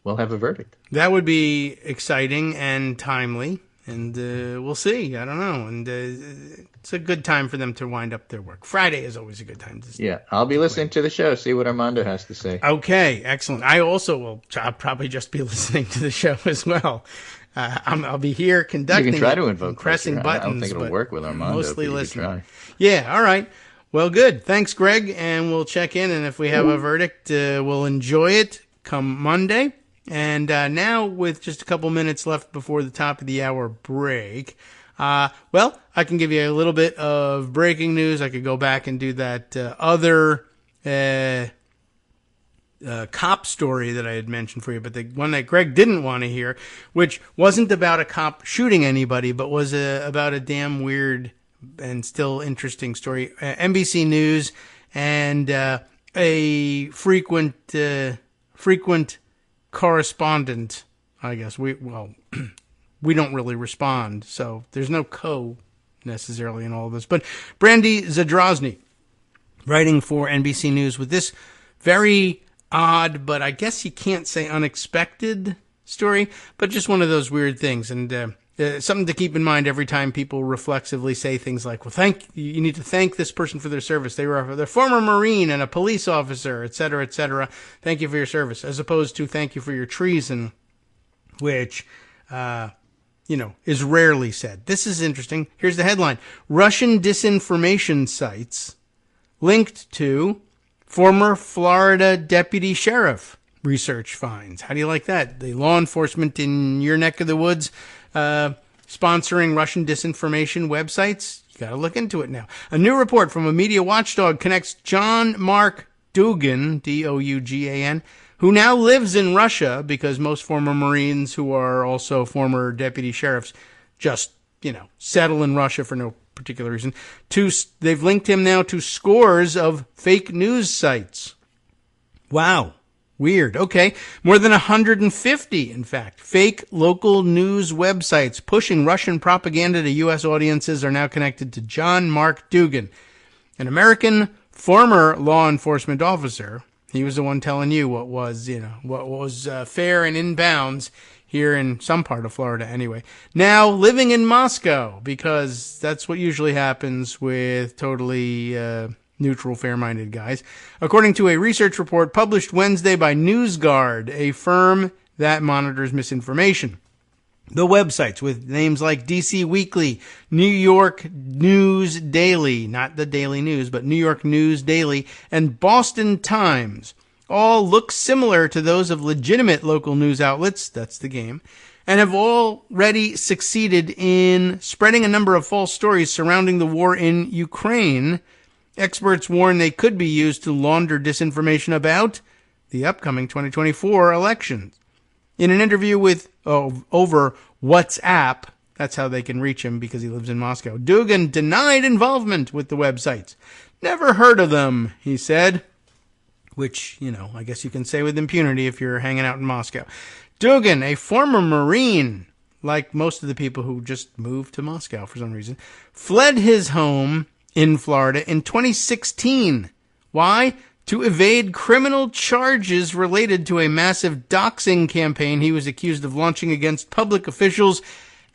we'll have a verdict. That would be exciting and timely. And we'll see. I don't know. And it's a good time for them to wind up their work. Friday is always a good time to Yeah, I'll be listening to the show, see what Armando has to say. Okay, excellent. I also will probably just be listening to the show as well. I'll be here conducting. You can try to invoke pressing buttons. I don't think it'll work with Armando. Mostly listening. Yeah, all right. Well, good. Thanks, Greg. And we'll check in. And if we have a verdict, we'll enjoy it come Monday. And now, with just a couple minutes left before the top of the hour break, well, I can give you a little bit of breaking news. I could go back and do that other cop story that I had mentioned for you, but the one that Greg didn't want to hear, which wasn't about a cop shooting anybody, but was about a damn weird and still interesting story. NBC News and a frequent correspondent, I guess. We don't really respond, so there's no necessarily in all of this. But Brandy Zadrozny, writing for NBC News with this very odd, but I guess you can't say unexpected story, but just one of those weird things. And something to keep in mind every time people reflexively say things like, well, you need to thank this person for their service. They're a former Marine and a police officer, et cetera, et cetera. Thank you for your service, as opposed to thank you for your treason, which, is rarely said. This is interesting. Here's the headline. Russian disinformation sites linked to former Florida deputy sheriff research finds. How do you like that? The law enforcement in your neck of the woods sponsoring Russian disinformation websites? You got to look into it now. A new report from a media watchdog connects John Mark Dougan, Dougan, who now lives in Russia, because most former Marines who are also former deputy sheriffs just, settle in Russia for no particular reason. They've linked him now to scores of fake news sites. Wow. Weird. Okay. More than 150, in fact, fake local news websites pushing Russian propaganda to U.S. audiences are now connected to John Mark Dougan, an American former law enforcement officer. He was the one telling you what was fair and in bounds here in some part of Florida anyway. Now living in Moscow, because that's what usually happens with totally neutral, fair-minded guys. According to a research report published Wednesday by NewsGuard, a firm that monitors misinformation. The websites with names like DC Weekly, New York News Daily, not the Daily News, but New York News Daily, and Boston Times all look similar to those of legitimate local news outlets, that's the game, and have already succeeded in spreading a number of false stories surrounding the war in Ukraine. Experts warn they could be used to launder disinformation about the upcoming 2024 elections. In an interview with over WhatsApp, that's how they can reach him because he lives in Moscow, Dougan denied involvement with the websites. Never heard of them, he said, which, I guess you can say with impunity if you're hanging out in Moscow. Dougan, a former Marine, like most of the people who just moved to Moscow for some reason, fled his home in Florida in 2016. Why? To evade criminal charges related to a massive doxing campaign he was accused of launching against public officials,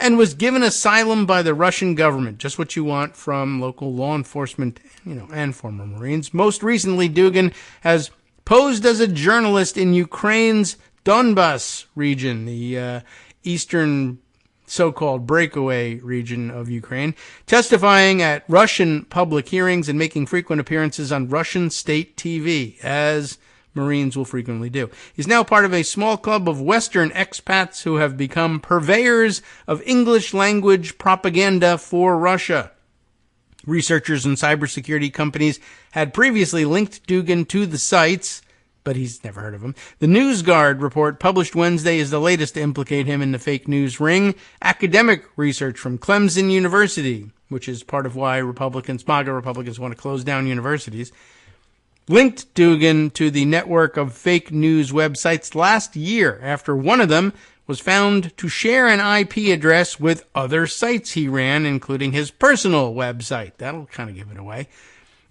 and was given asylum by the Russian government. Just what you want from local law enforcement, and former Marines. Most recently, Dougan has posed as a journalist in Ukraine's Donbas region, the eastern so-called breakaway region of Ukraine, testifying at Russian public hearings and making frequent appearances on Russian state TV, as Marines will frequently do. He's now part of a small club of Western expats who have become purveyors of English language propaganda for Russia. Researchers and cybersecurity companies had previously linked Dougan to the sites, but he's never heard of him. The NewsGuard report published Wednesday is the latest to implicate him in the fake news ring. Academic research from Clemson University, which is part of why MAGA Republicans want to close down universities, linked Dougan to the network of fake news websites last year after one of them was found to share an IP address with other sites he ran, including his personal website. That'll kind of give it away.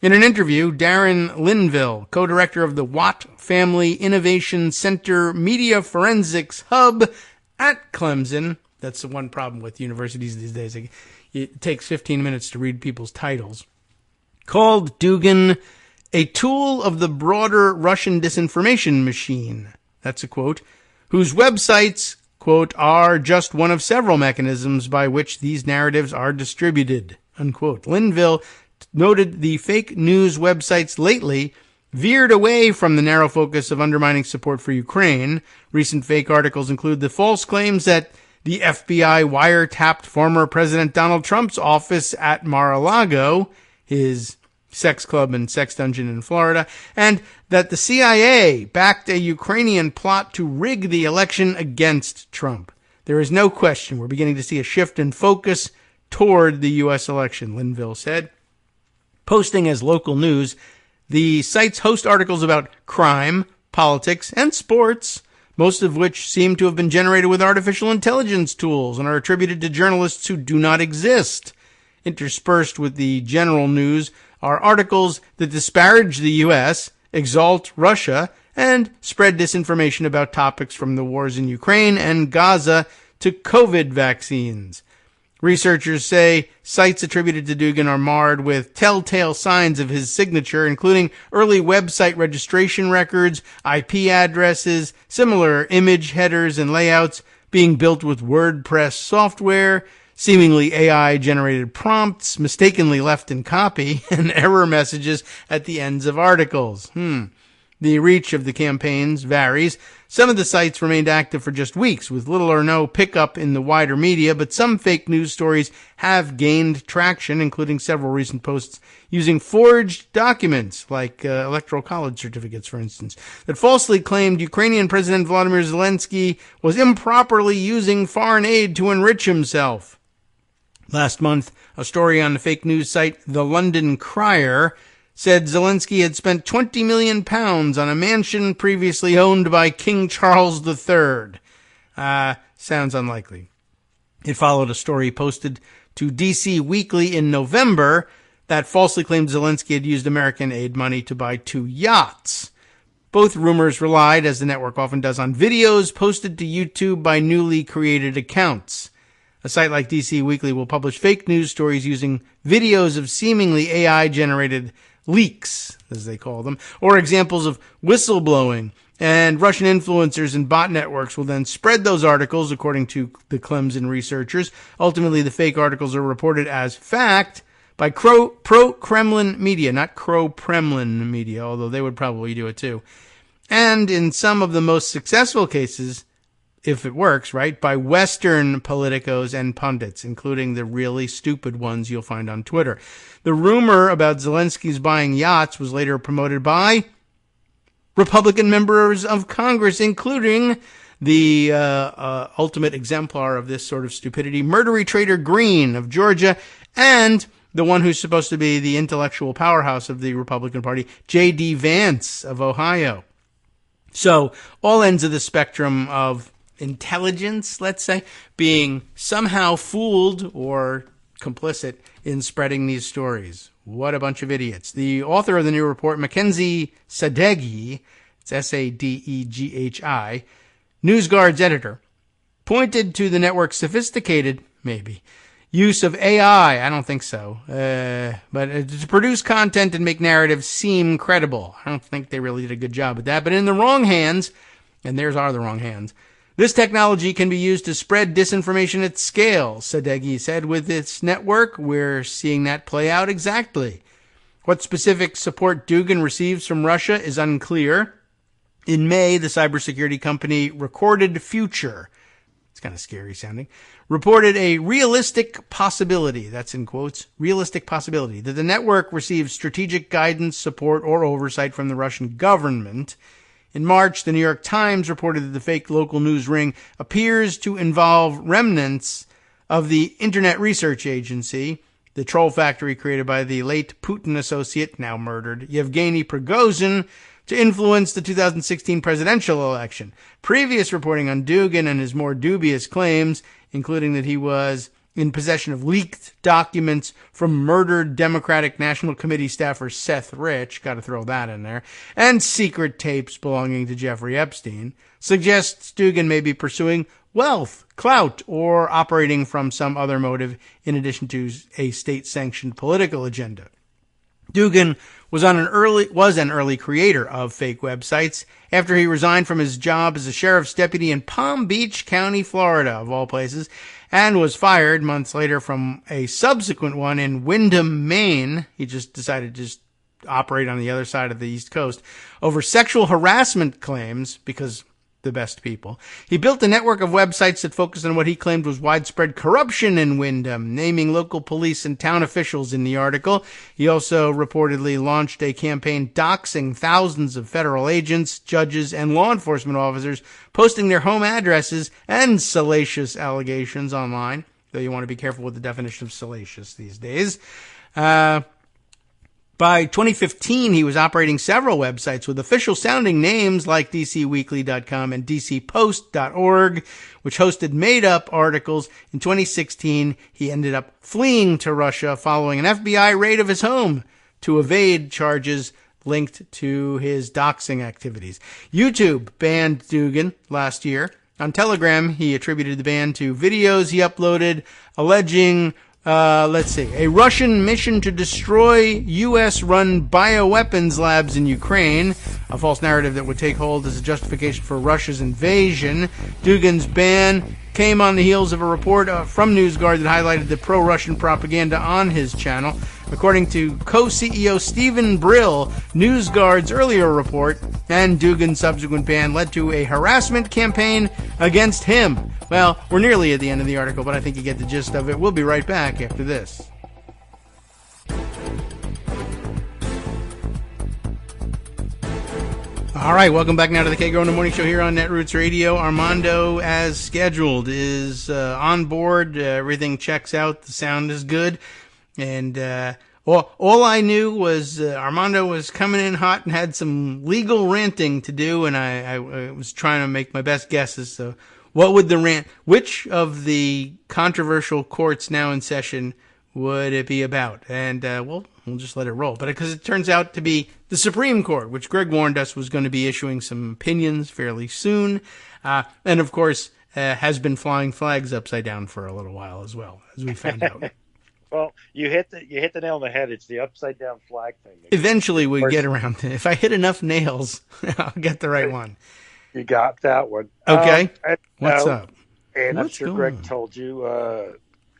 In an interview, Darren Linville, co-director of the Watt Family Innovation Center Media Forensics Hub at Clemson, that's the one problem with universities these days, it takes 15 minutes to read people's titles, called Dougan a tool of the broader Russian disinformation machine, that's a quote, whose websites, quote, are just one of several mechanisms by which these narratives are distributed, unquote. Linville noted the fake news websites lately veered away from the narrow focus of undermining support for Ukraine. Recent fake articles include the false claims that the FBI wiretapped former President Donald Trump's office at Mar-a-Lago, his sex club and sex dungeon in Florida, and that the CIA backed a Ukrainian plot to rig the election against Trump. There is no question we're beginning to see a shift in focus toward the U.S. election, Linville said. Posting as local news, the sites host articles about crime, politics, and sports, most of which seem to have been generated with artificial intelligence tools and are attributed to journalists who do not exist. Interspersed with the general news are articles that disparage the U.S., exalt Russia, and spread disinformation about topics from the wars in Ukraine and Gaza to COVID vaccines. Researchers say sites attributed to Dougan are marred with telltale signs of his signature, including early website registration records, IP addresses, similar image headers and layouts being built with WordPress software, seemingly AI-generated prompts mistakenly left in copy, and error messages at the ends of articles. The reach of the campaigns varies. Some of the sites remained active for just weeks, with little or no pickup in the wider media, but some fake news stories have gained traction, including several recent posts using forged documents, like electoral college certificates, for instance, that falsely claimed Ukrainian President Volodymyr Zelensky was improperly using foreign aid to enrich himself. Last month, a story on the fake news site The London Crier said Zelensky had spent £20 million on a mansion previously owned by King Charles III. Sounds unlikely. It followed a story posted to DC Weekly in November that falsely claimed Zelensky had used American aid money to buy 2 yachts. Both rumors relied, as the network often does, on videos posted to YouTube by newly created accounts. A site like DC Weekly will publish fake news stories using videos of seemingly AI-generated leaks, as they call them, or examples of whistleblowing, and Russian influencers and bot networks will then spread those articles, according to the Clemson researchers. Ultimately, the fake articles are reported as fact by pro-Kremlin media, not pro-Kremlin media, although they would probably do it too. And in some of the most successful cases, if it works, right, by Western politicos and pundits, including the really stupid ones you'll find on Twitter. The rumor about Zelensky's buying yachts was later promoted by Republican members of Congress, including the ultimate exemplar of this sort of stupidity, Murdery Trader Green of Georgia, and the one who's supposed to be the intellectual powerhouse of the Republican Party, J.D. Vance of Ohio. So, all ends of the spectrum of intelligence, let's say, being somehow fooled or complicit in spreading these stories. What a bunch of idiots. The author of the new report, Mackenzie Sadeghi, it's S-A-D-E-G-H-I, NewsGuard's editor, pointed to the network's sophisticated, maybe, use of AI, I don't think so, but to produce content and make narratives seem credible. I don't think they really did a good job at that, but in the wrong hands, and theirs are the wrong hands, this technology can be used to spread disinformation at scale, Sadeghi said. With its network, we're seeing that play out exactly. What specific support Dougan receives from Russia is unclear. In May, the cybersecurity company Recorded Future, it's kind of scary sounding, reported a realistic possibility, that's in quotes, realistic possibility, that the network receives strategic guidance, support, or oversight from the Russian government. In March, the New York Times reported that the fake local news ring appears to involve remnants of the Internet Research Agency, the troll factory created by the late Putin associate, now murdered, Yevgeny Prigozhin, to influence the 2016 presidential election. Previous reporting on Dougan and his more dubious claims, including that he was in possession of leaked documents from murdered Democratic National Committee staffer Seth Rich, got to throw that in there, and secret tapes belonging to Jeffrey Epstein, suggests Dougan may be pursuing wealth, clout, or operating from some other motive in addition to a state-sanctioned political agenda. Dougan was an early creator of fake websites after he resigned from his job as a sheriff's deputy in Palm Beach County, Florida, of all places, and was fired months later from a subsequent one in Windham, Maine. He just decided to just operate on the other side of the East Coast over sexual harassment claims because the best people. He built a network of websites that focused on what he claimed was widespread corruption in Windham, naming local police and town officials in the article. He also reportedly launched a campaign doxing thousands of federal agents, judges, and law enforcement officers, posting their home addresses and salacious allegations online, though you want to be careful with the definition of salacious these days. By 2015, he was operating several websites with official-sounding names like DCweekly.com and DCPost.org, which hosted made-up articles. In 2016, he ended up fleeing to Russia following an FBI raid of his home to evade charges linked to his doxing activities. YouTube banned Dougan last year. On Telegram, he attributed the ban to videos he uploaded alleging a Russian mission to destroy U.S.-run bioweapons labs in Ukraine, a false narrative that would take hold as a justification for Russia's invasion. Dougan's ban came on the heels of a report from NewsGuard that highlighted the pro-Russian propaganda on his channel. According to co-CEO Stephen Brill, NewsGuard's earlier report and Dougan's subsequent ban led to a harassment campaign against him. Well, we're nearly at the end of the article, but I think you get the gist of it. We'll be right back after this. All right, welcome back now to the Kagro in the Morning Show here on Netroots Radio. Armando, as scheduled, is on board. Everything checks out. The sound is good. And all I knew was Armando was coming in hot and had some legal ranting to do, and I was trying to make my best guesses. So what would the rant, which of the controversial courts now in session would it be about? And we'll just let it roll. But because it turns out to be the Supreme Court, which Greg warned us was going to be issuing some opinions fairly soon. And of course, has been flying flags upside down for a little while as well, as we found out. Well, you hit the nail on the head. It's the upside down flag thing. Eventually we get around to it. If I hit enough nails, I'll get the right one. You got that one. Okay. What's up? And I'm sure Greg told you,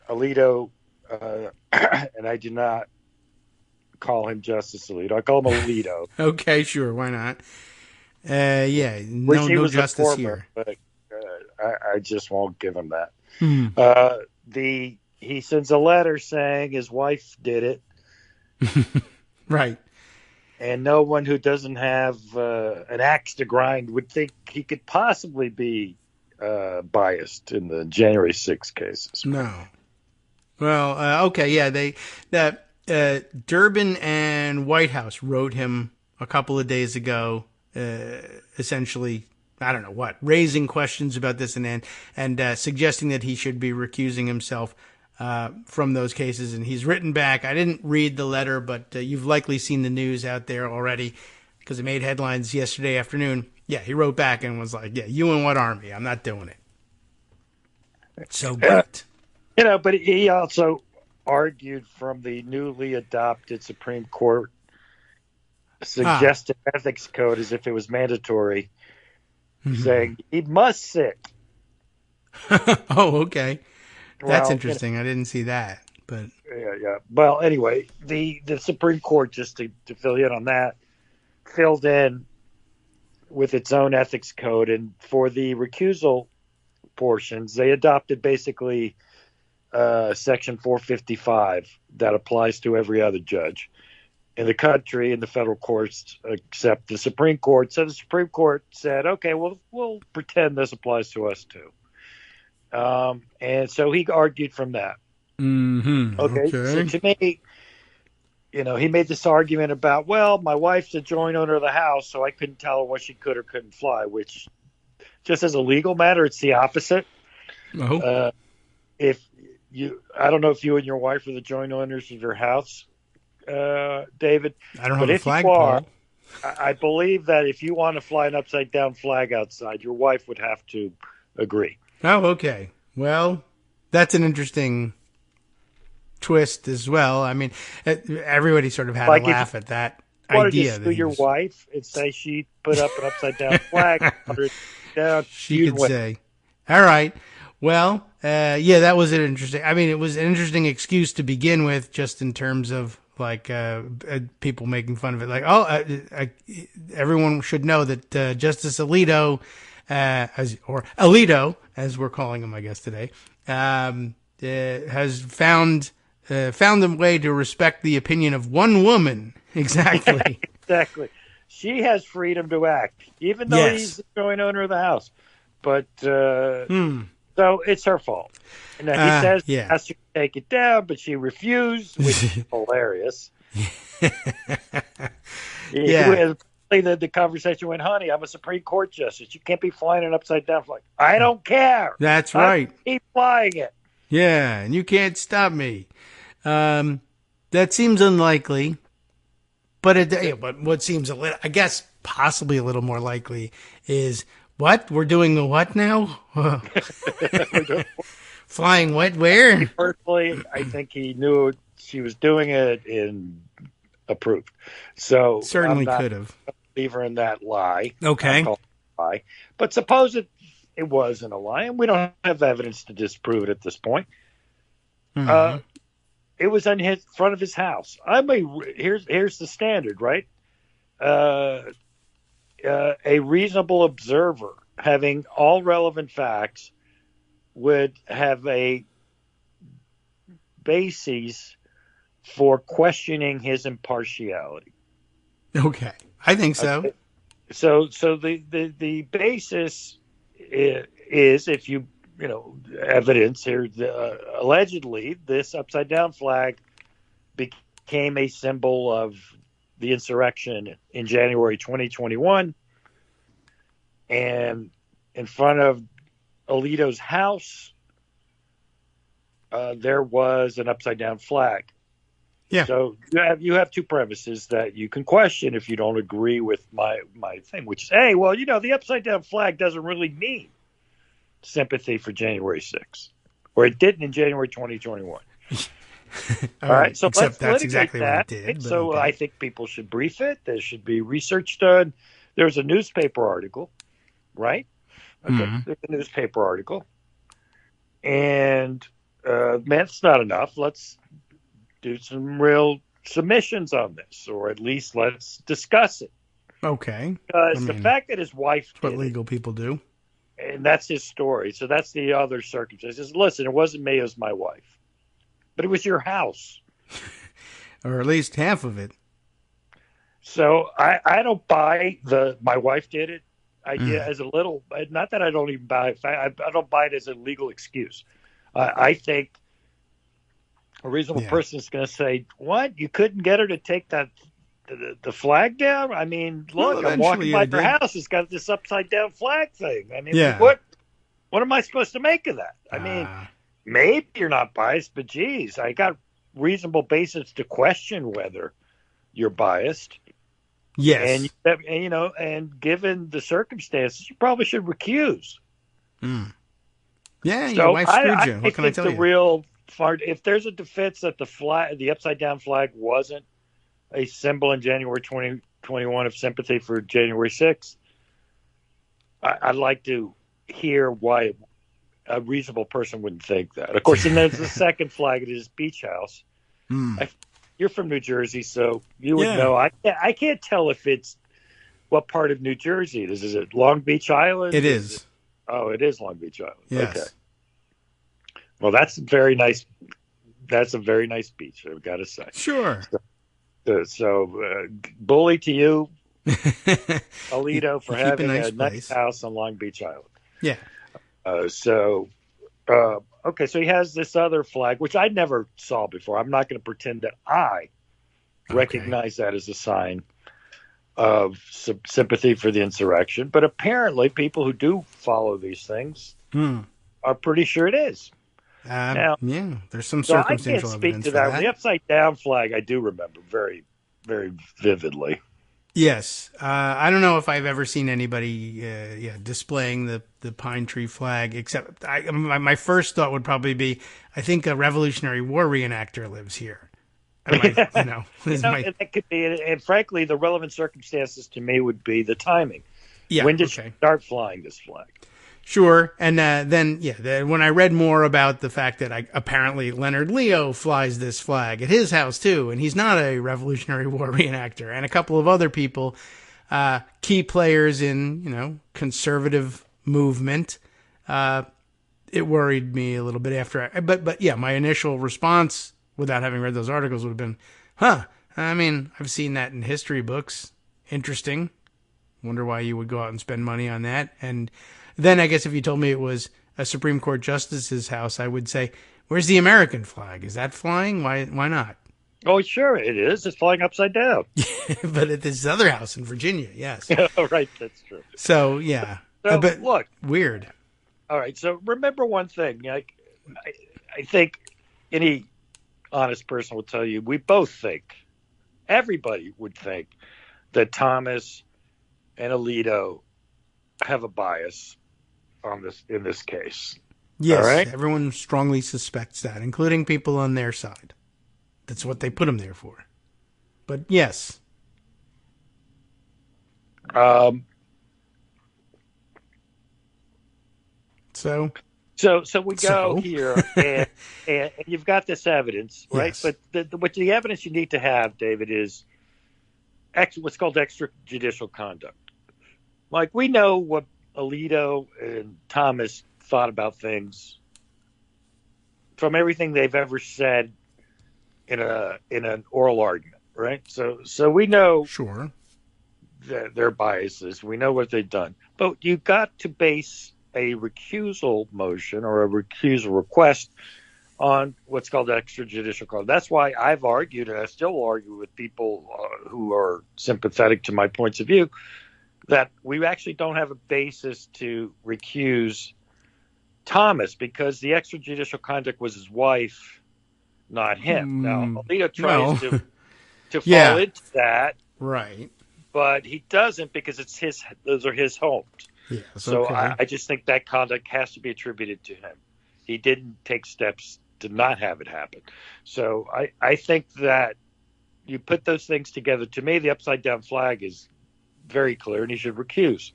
Alito, and I do not call him Justice Alito. I call him Alito. Okay, sure. Why not? No justice here. But I just won't give him that. He sends a letter saying his wife did it. Right. And no one who doesn't have an axe to grind would think he could possibly be biased in the January 6 cases. No. Well, okay, yeah. Durbin and White House wrote him a couple of days ago, essentially, I don't know what, raising questions about this and suggesting that he should be recusing himself from those cases. And he's written back. I didn't read the letter, but you've likely seen the news out there already because it made headlines yesterday afternoon. Yeah, he wrote back and was like, yeah, you and what army? I'm not doing it. So great. But he also argued from the newly adopted Supreme Court suggested ethics code as if it was mandatory, saying he must sit. Oh, okay. That's interesting. I didn't see that, but yeah. Well, anyway, the Supreme Court, just to fill you in on that, filled in with its own ethics code, and for the recusal portions, they adopted basically Section 455 that applies to every other judge in the country in the federal courts except the Supreme Court. So the Supreme Court said, okay, well, we'll pretend this applies to us too. And so he argued from that. Mm-hmm. Okay. So to me, he made this argument about, well, my wife's a joint owner of the house, so I couldn't tell her what she could or couldn't fly, which just as a legal matter, it's the opposite. Oh. I don't know if you and your wife are the joint owners of your house, David. I don't have but a if you flagpole. are, I believe that if you want to fly an upside down flag outside, your wife would have to agree. Oh, okay. Well, that's an interesting twist as well. I mean, everybody sort of had a laugh at that idea. To your wife and say she put up an upside down flag, down, she could say, "All right, well, that was an interesting. I mean, it was an interesting excuse to begin with, just in terms of like people making fun of it. Like, everyone should know that Justice Alito, or Alito, as we're calling him, I guess today, has found a way to respect the opinion of one woman." Exactly. Exactly. She has freedom to act, even though he's the joint owner of the house. But so it's her fault. And he says he has to take it down, but she refused, which is hilarious. The conversation went, honey, I'm a Supreme Court justice. You can't be flying an upside down flag. I don't care. That's right. Keep flying it. Yeah, and you can't stop me. That seems unlikely. But what seems I guess possibly a little more likely is, what? We're doing the what now? Flying what? Where? Personally, I think he knew she was doing it and approved. So certainly could have. I'm not a believer in that lie. Okay. Lie. But suppose it wasn't a lie, and we don't have evidence to disprove it at this point. Mm-hmm. It was on his front of his house. Here's the standard, right? A reasonable observer, having all relevant facts, would have a basis for questioning his impartiality. Okay, I think so. Okay. So the basis is, if you evidence here, allegedly this upside down flag became a symbol of the insurrection in January 2021, and in front of Alito's house there was an upside down flag. Yeah. So you have two premises that you can question if you don't agree with my thing, which is, hey, well, the upside down flag doesn't really mean sympathy for January 6th, or it didn't in January 2021. All right, so except let's that's exactly that. what it did. So okay. I think people should brief it. There should be research done. There's a newspaper article, right? Okay, There's a newspaper article, and that's not enough. Let's do some real submissions on this, or at least let's discuss it. Okay. Because the fact that his wife did what legal people do. And that's his story. So that's the other circumstances. Listen, it wasn't me, it was my wife. But it was your house. Or at least half of it. So I don't buy my wife did it. As a little, not that I don't even buy it. I don't buy it as a legal excuse. I think a reasonable person is going to say, what? You couldn't get her to take the flag down? I mean, look, I'm walking by your house. It's got this upside down flag thing. I mean, what am I supposed to make of that? I mean, maybe you're not biased, but geez, I got reasonable basis to question whether you're biased. Yes. And given the circumstances, you probably should recuse. Mm. Yeah, your wife screwed you. What can I tell you? If there's a defense that the upside down flag wasn't a symbol in January 2021 of sympathy for January 6th, I'd like to hear why a reasonable person wouldn't think that. Of course, and there's the second flag at his beach house. You're from New Jersey, so you would know. I can't tell if it's what part of New Jersey it is. Is it Long Beach Island? It is. It is Long Beach Island. Yes. Okay. Well, that's very nice. That's a very nice beach, I've got to say. Sure. So bully to you, Alito, for having a nice house on Long Beach Island. Yeah. Okay, so he has this other flag, which I never saw before. I'm not going to pretend that I recognize that as a sign of sympathy for the insurrection. But apparently, people who do follow these things are pretty sure it is. Now, yeah, there's some so I circumstantial can't speak evidence to for that. that. The upside down flag, I do remember very, very vividly. Yes. I don't know if I've ever seen anybody displaying the pine tree flag, except my first thought would probably be, I think a Revolutionary War reenactor lives here. That could be, and frankly, the relevant circumstances to me would be the timing. Yeah, when did you start flying this flag? Sure, and then when I read more about the fact that apparently Leonard Leo flies this flag at his house too, and he's not a Revolutionary War reenactor, and a couple of other people, key players in conservative movement, it worried me a little bit after. But my initial response, without having read those articles, would have been, I mean, I've seen that in history books. Interesting. Wonder why you would go out and spend money on that. And then I guess if you told me it was a Supreme Court justice's house, I would say, where's the American flag? Is that flying? Why not? Oh, sure it is. It's flying upside down. But at this other house in Virginia, yes. Right, that's true. So, yeah. So, look. Weird. All right, so remember one thing. I think any honest person will tell you, we both think, everybody would think, that Thomas and Alito have a bias in this case. Yes, all right? Everyone strongly suspects that, including people on their side. That's what they put them there for. But yes. So we go here, and you've got this evidence, right? Yes. But the evidence you need to have, David, is what's called extrajudicial conduct. Like, we know what Alito and Thomas thought about things from everything they've ever said in an oral argument, right? So we know their biases. We know what they've done. But you've got to base a recusal motion or a recusal request on what's called extrajudicial conduct. That's why I've argued, and I still argue with people who are sympathetic to my points of view, that we actually don't have a basis to recuse Thomas because the extrajudicial conduct was his wife, not him. Now, Alito tries to fall into that, right? But he doesn't because those are his homes. Yes, so okay. I just think that conduct has to be attributed to him. He didn't take steps to not have it happen. So I think that you put those things together. To me, the upside down flag is very clear, and he should recuse.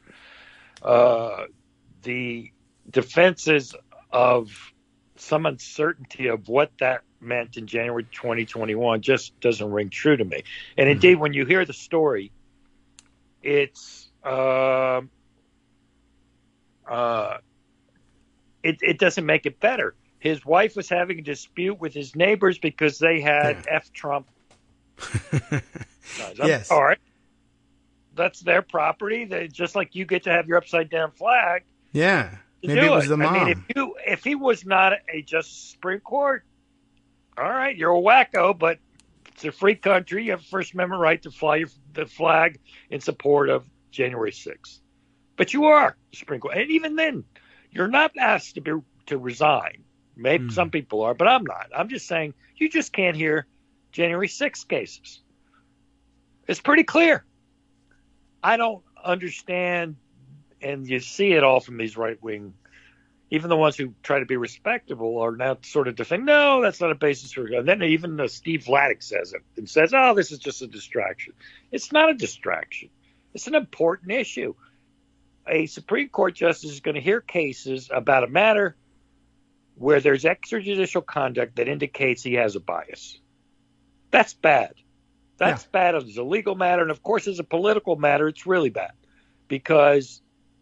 The defenses of some uncertainty of what that meant in January 2021 just doesn't ring true to me. And indeed, when you hear the story, it's it doesn't make it better. His wife was having a dispute with his neighbors because they had F Trump. Yes. All right. That's their property. Just like you get to have your upside down flag. Yeah. Maybe it was the mom. I mean, if he was not a justice of the Supreme Court, all right, you're a wacko, but it's a free country. You have a First Amendment right to fly the flag in support of January 6th. But you are the Supreme Court. And even then, you're not asked to resign. Maybe some people are, but I'm not. I'm just saying you just can't hear January 6th cases. It's pretty clear. I don't understand, and you see it all from these right-wing, even the ones who try to be respectable are now sort of defending, no, that's not a basis for it. And then even Steve Vladeck says it and says, oh, this is just a distraction. It's not a distraction. It's an important issue. A Supreme Court justice is going to hear cases about a matter where there's extrajudicial conduct that indicates he has a bias. That's bad. That's bad as a legal matter. And, of course, as a political matter, it's really bad because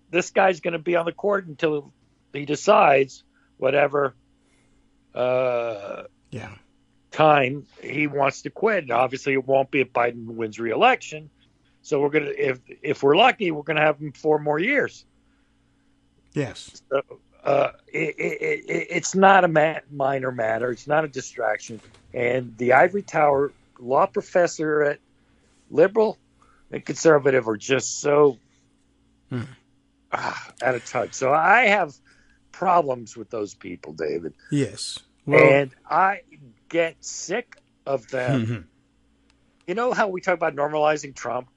this guy's going to be on the court until he decides whatever time he wants to quit. And obviously, it won't be if Biden wins re-election. So we're going to, if we're lucky, we're going to have him 4 more years. Yes. So, it's not a minor matter. It's not a distraction. And the ivory tower law professor at liberal and conservative are just so out of touch. So I have problems with those people, David. Yes. Well, And I get sick of them. You know how we talk about normalizing Trump?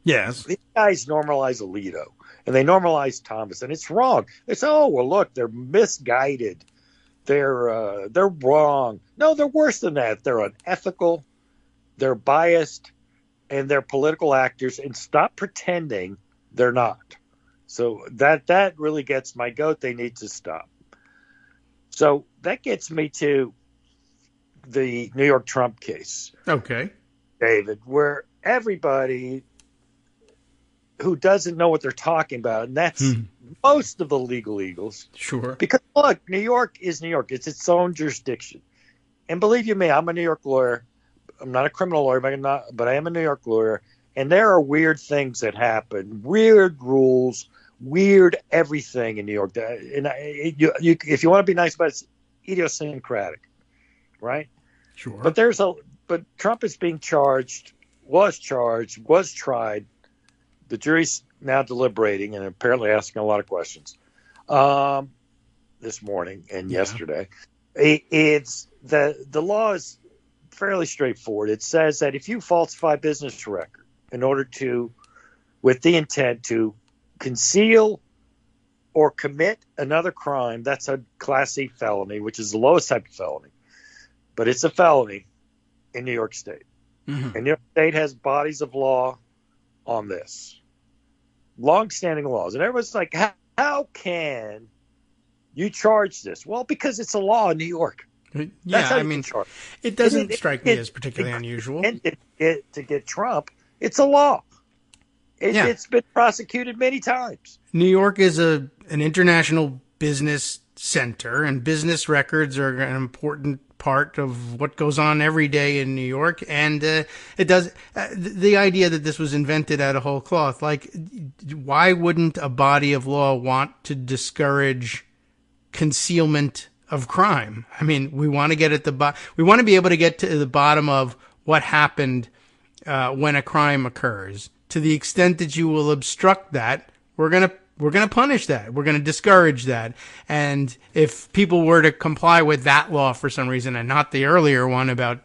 yes. These guys normalize Alito and they normalize Thomas, and it's wrong. It's, oh, well, look, they're misguided. They're wrong. No, they're worse than that. They're unethical. They're biased, and they're political actors. And stop pretending they're not. So that really gets my goat. They need to stop. So that gets me to the New York Trump case. Okay. David, where everybody who doesn't know what they're talking about, and that's most of the legal eagles. Sure. Because, look, New York is New York. It's its own jurisdiction. And believe you me, I'm a New York lawyer. I'm not a criminal lawyer, but I am a New York lawyer. And there are weird things that happen, weird rules, weird everything in New York. And if you want to be nice about it, it's idiosyncratic, right? Sure. But Trump is being charged, was tried. The jury's now deliberating and apparently asking a lot of questions this morning and yesterday. It's the law is fairly straightforward. It says that if you falsify business record in order to, with the intent to conceal or commit another crime, that's a Class C felony, which is the lowest type of felony. But it's a felony in New York State. And New York State has bodies of law on this. Long-standing laws. And everyone's like, how can you charge this? Well, because it's a law in New York. Yeah, I mean, it doesn't strike me as particularly unusual. And to get Trump, it's a law. It's been prosecuted many times. New York is an international business center, and business records are an important part of what goes on every day in New York. And it does the idea that this was invented out of whole cloth. Like, why wouldn't a body of law want to discourage concealment of crime? I mean, we want to get at we want to be able to get to the bottom of what happened when a crime occurs. To the extent that you will obstruct that, we're gonna punish that. We're gonna discourage that. And if people were to comply with that law for some reason and not the earlier one about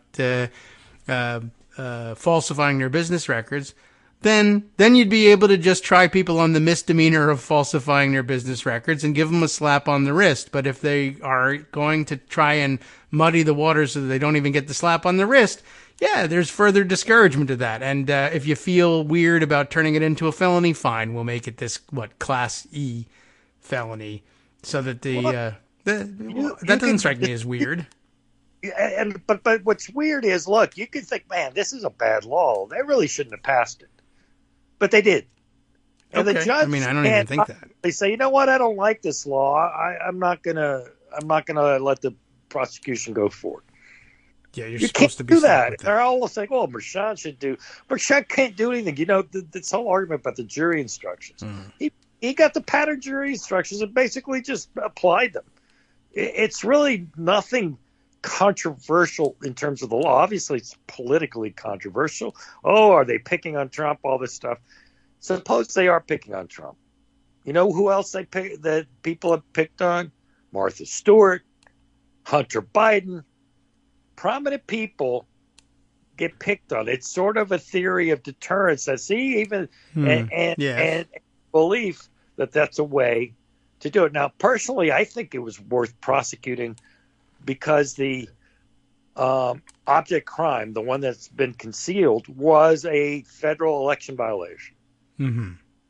falsifying their business records, then you'd be able to just try people on the misdemeanor of falsifying their business records and give them a slap on the wrist. But if they are going to try and muddy the waters so that they don't even get the slap on the wrist, yeah, there's further discouragement of that. And if you feel weird about turning it into a felony, fine, we'll make it this, Class E felony, so that that doesn't strike me as weird. But what's weird is, look, you could think, man, this is a bad law. They really shouldn't have passed it. But they did. And okay. The judge, I mean, I don't even think that. They say, you know what, I don't like this law. I'm not gonna let the prosecution go forward. Yeah, you supposed can't to be do that. With that. They're all saying, "Oh, Mershon should do." Mershon can't do anything. You know, this whole argument about the jury instructions. He got the pattern jury instructions and basically just applied them. It's really nothing controversial in terms of the law. Obviously, it's politically controversial. Oh, are they picking on Trump? All this stuff. Suppose they are picking on Trump. You know who else that people have picked on? Martha Stewart, Hunter Biden. Prominent people get picked on. It's sort of a theory of deterrence. I see and belief that that's a way to do it. Now, personally, I think it was worth prosecuting because the object crime, the one that's been concealed, was a federal election violation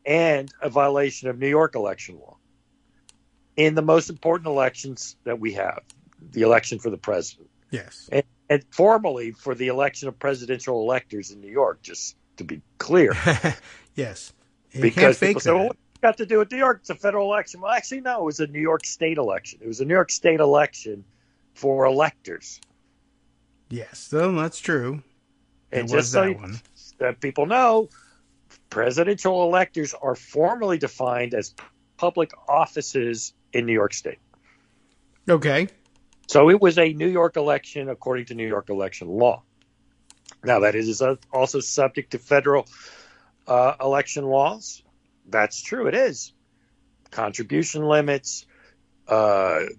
and a violation of New York election law in the most important elections that we have, the election for the president. Yes. And formally for the election of presidential electors in New York, just to be clear. Yes. You because can't people say, well, what's it got to do with New York? It's a federal election. Well, actually, no, it was a New York State election. It was a New York State election for electors. Yes, so that's true. And just so that people know, presidential electors are formally defined as public offices in New York State. Okay. So it was a New York election according to New York election law. Now, that is also subject to federal election laws. That's true. It is. Contribution limits and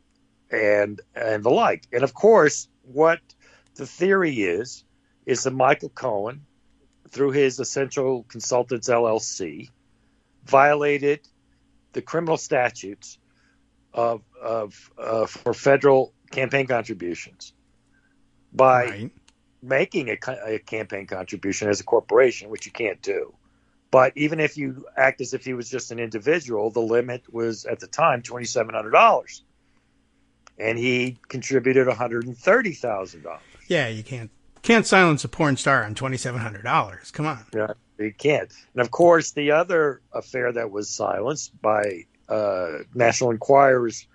the like. And, of course, what the theory is that Michael Cohen, through his Essential Consultants LLC, violated the criminal statutes for federal campaign contributions by making a campaign contribution as a corporation, which you can't do. But even if you act as if he was just an individual, the limit was at the time $2,700, and he contributed $130,000. Yeah, you can't silence a porn star on $2,700. Come on. Yeah, you can't. And of course, the other affair that was silenced by National Enquirer's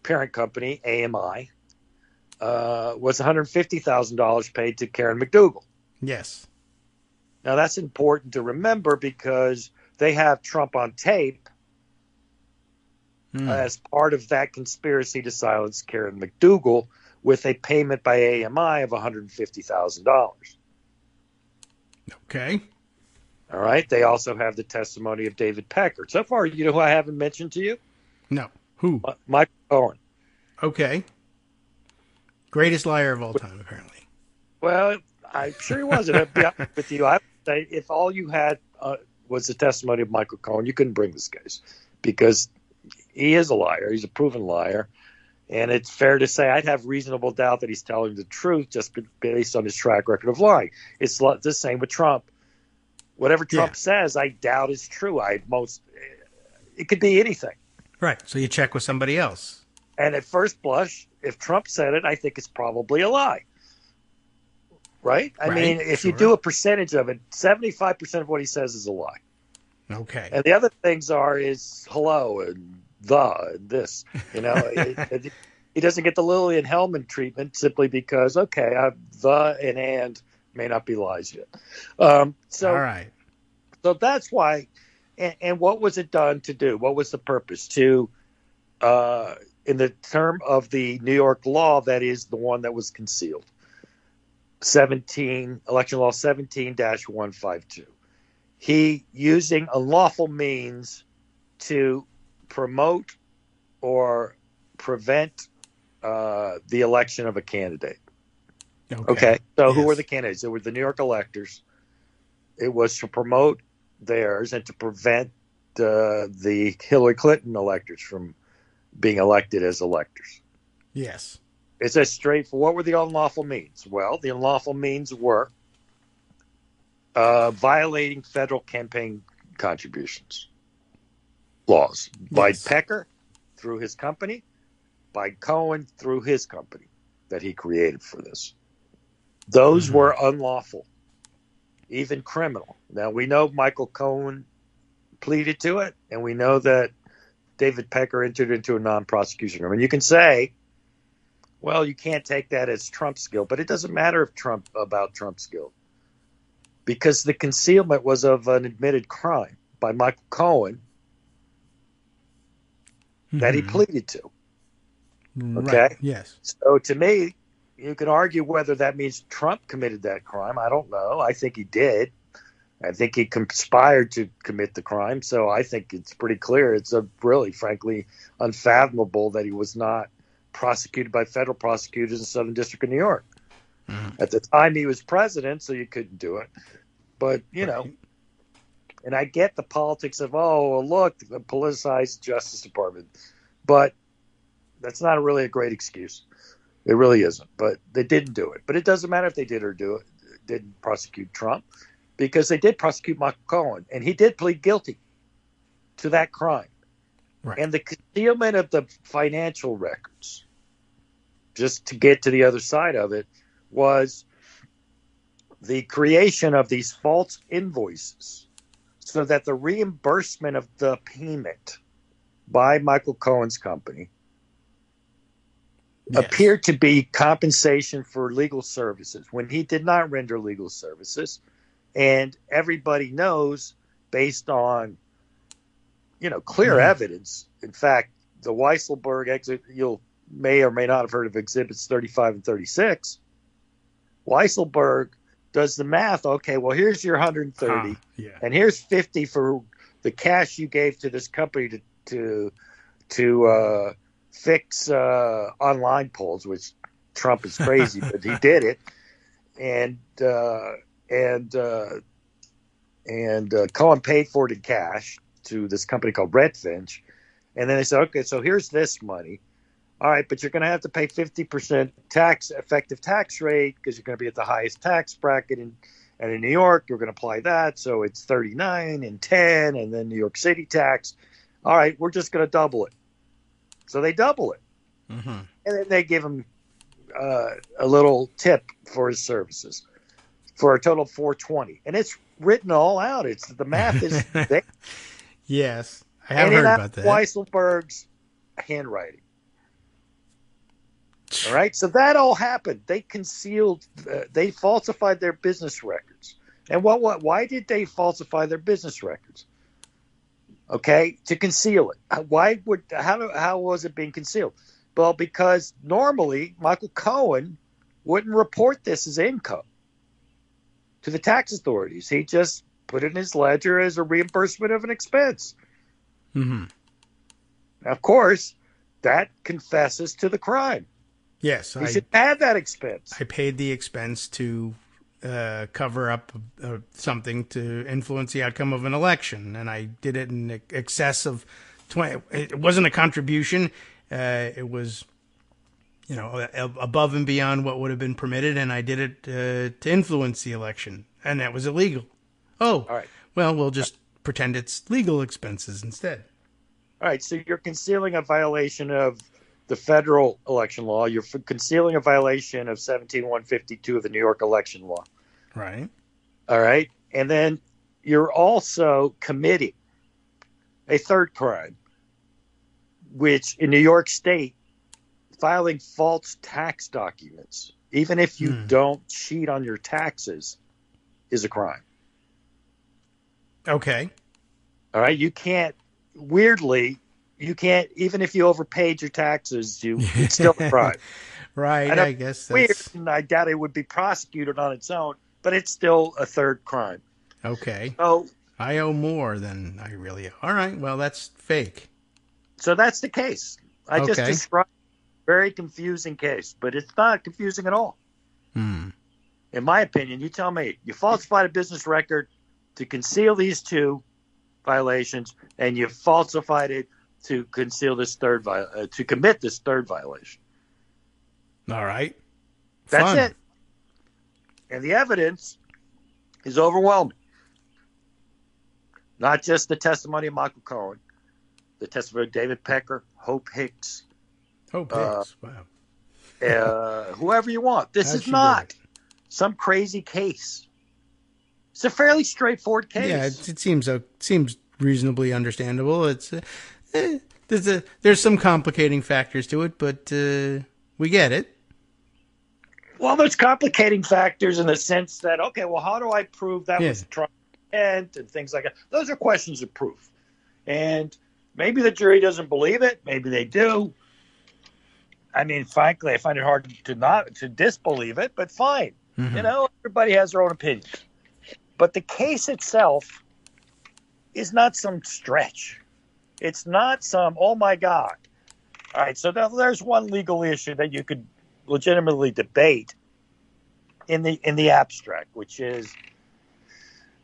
parent company, AMI, was $150,000 paid to Karen McDougal. Yes. Now, that's important to remember because they have Trump on tape as part of that conspiracy to silence Karen McDougal with a payment by AMI of $150,000. Okay. All right. They also have the testimony of David Pecker. So far, you know who I haven't mentioned to you? No. Who? Michael Cohen. Okay. Greatest liar of all time, apparently. Well, I'm sure he was. And I'll be honest with you, I would say if all you had was the testimony of Michael Cohen, you couldn't bring this case because he is a liar. He's a proven liar. And it's fair to say I'd have reasonable doubt that he's telling the truth just based on his track record of lying. It's the same with Trump. Whatever Trump says, I doubt is true. It could be anything. Right. So you check with somebody else. And at first blush, if Trump said it, I think it's probably a lie. Right? I mean, if you do a percentage of it, 75% of what he says is a lie. Okay. And the other things is hello and and this. You know, he doesn't get the Lillian Hellman treatment simply because, the and may not be lies yet. All right. So that's why. And what was it done to do? What was the purpose? To, in the term of the New York law, that is the one that was concealed. Election Law 17-152. He using unlawful means to promote or prevent the election of a candidate. Okay. So who were the candidates? It were the New York electors. It was to promote theirs and to prevent the Hillary Clinton electors from being elected as electors. Yes. It's as straightforward. What were the unlawful means? Well, the unlawful means were violating federal campaign contributions laws by Pecker through his company, by Cohen through his company that he created for this. Those were unlawful, even criminal. Now, we know Michael Cohen pleaded to it, and we know that David Pecker entered into a non-prosecution agreement. You can say, well, you can't take that as Trump's guilt, but it doesn't matter about Trump's guilt because the concealment was of an admitted crime by Michael Cohen that he pleaded to. Okay? Right. Yes. So to me, you can argue whether that means Trump committed that crime. I don't know. I think he did. I think he conspired to commit the crime. So I think it's pretty clear. It's really, frankly, unfathomable that he was not prosecuted by federal prosecutors in the Southern District of New York. At the time he was president, so you couldn't do it. But, you know, and I get the politics of, look, the politicized Justice Department. But that's not really a great excuse. It really isn't. But they didn't do it. But it doesn't matter if they did or didn't prosecute Trump because they did prosecute Michael Cohen. And he did plead guilty to that crime. Right. And the concealment of the financial records, just to get to the other side of it, was the creation of these false invoices so that the reimbursement of the payment by Michael Cohen's company appeared to be compensation for legal services when he did not render legal services. And everybody knows, based on, clear evidence, in fact, the Weisselberg exit, you may or may not have heard of exhibits 35 and 36. Weisselberg does the math. Okay, well, here's your 130, and here's 50 for the cash you gave to this company to fix online polls, which Trump is crazy, but he did it. And Cohen paid for it in cash to this company called Redfinch. And then they said, okay, so here's this money. All right, but you're going to have to pay 50% effective tax rate because you're going to be at the highest tax bracket. And in New York, you're going to apply that. So it's 39 and 10, and then New York City tax. All right, we're just going to double it. So they double it. Mm-hmm. And then they give him a little tip for his services for a total of $420. And it's written all out. It's the math is there. Yes, I have heard about that. Weisselberg's handwriting. All right, so that all happened. They concealed, they falsified their business records. And why did they falsify their business records? Okay, to conceal it. How was it being concealed? Well, because normally Michael Cohen wouldn't report this as income to the tax authorities. He just put it in his ledger as a reimbursement of an expense. Mm-hmm. Now, of course, that confesses to the crime. Yes, you should add that expense. I paid the expense to cover up something to influence the outcome of an election, and I did it in excess of 20. It wasn't a contribution. It was, above and beyond what would have been permitted, and I did it to influence the election, and that was illegal. Oh, all right. Well, we'll just pretend it's legal expenses instead. All right, so you're concealing a violation of the federal election law. You're concealing a violation of 17152 of the New York election law. Right. All right. And then you're also committing a third crime, which in New York State, filing false tax documents, even if you don't cheat on your taxes, is a crime. Okay. All right. You can't, weirdly, even if you overpaid your taxes, it's still a crime. Right. I guess that's weird, and I doubt it would be prosecuted on its own, but it's still a third crime. Okay. So I owe more than I really owe. All right. Well, that's fake. So that's the case. I just described a very confusing case, but it's not confusing at all. In my opinion, you tell me, you falsified a business record to conceal these two violations, and you falsified it to conceal this to commit this third violation. All right. That's it. And the evidence is overwhelming. Not just the testimony of Michael Cohen, the testimony of David Pecker, Hope Hicks. Wow. Whoever you want. This is not some crazy case. It's a fairly straightforward case. Yeah, it seems reasonably understandable. It's there's some complicating factors to it, but we get it. Well, there's complicating factors in the sense that, okay, well, how do I prove that was Trump's intent and things like that? Those are questions of proof. And maybe the jury doesn't believe it. Maybe they do. I mean, frankly, I find it hard to disbelieve it, but fine. Mm-hmm. Everybody has their own opinion. But the case itself is not some stretch. It's not some, oh, my God. All right, so there's one legal issue that you could legitimately debate in the abstract, which is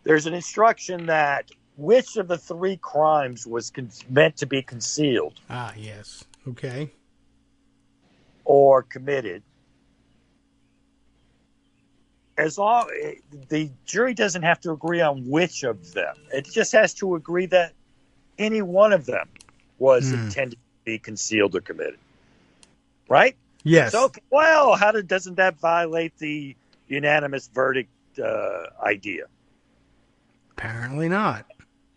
there's an instruction that which of the three crimes was meant to be concealed. Ah, yes. Okay. Or committed. As long the jury doesn't have to agree on which of them. It just has to agree that any one of them was intended to be concealed or committed. Right? Yes. So, well, doesn't that violate the unanimous verdict idea? Apparently not.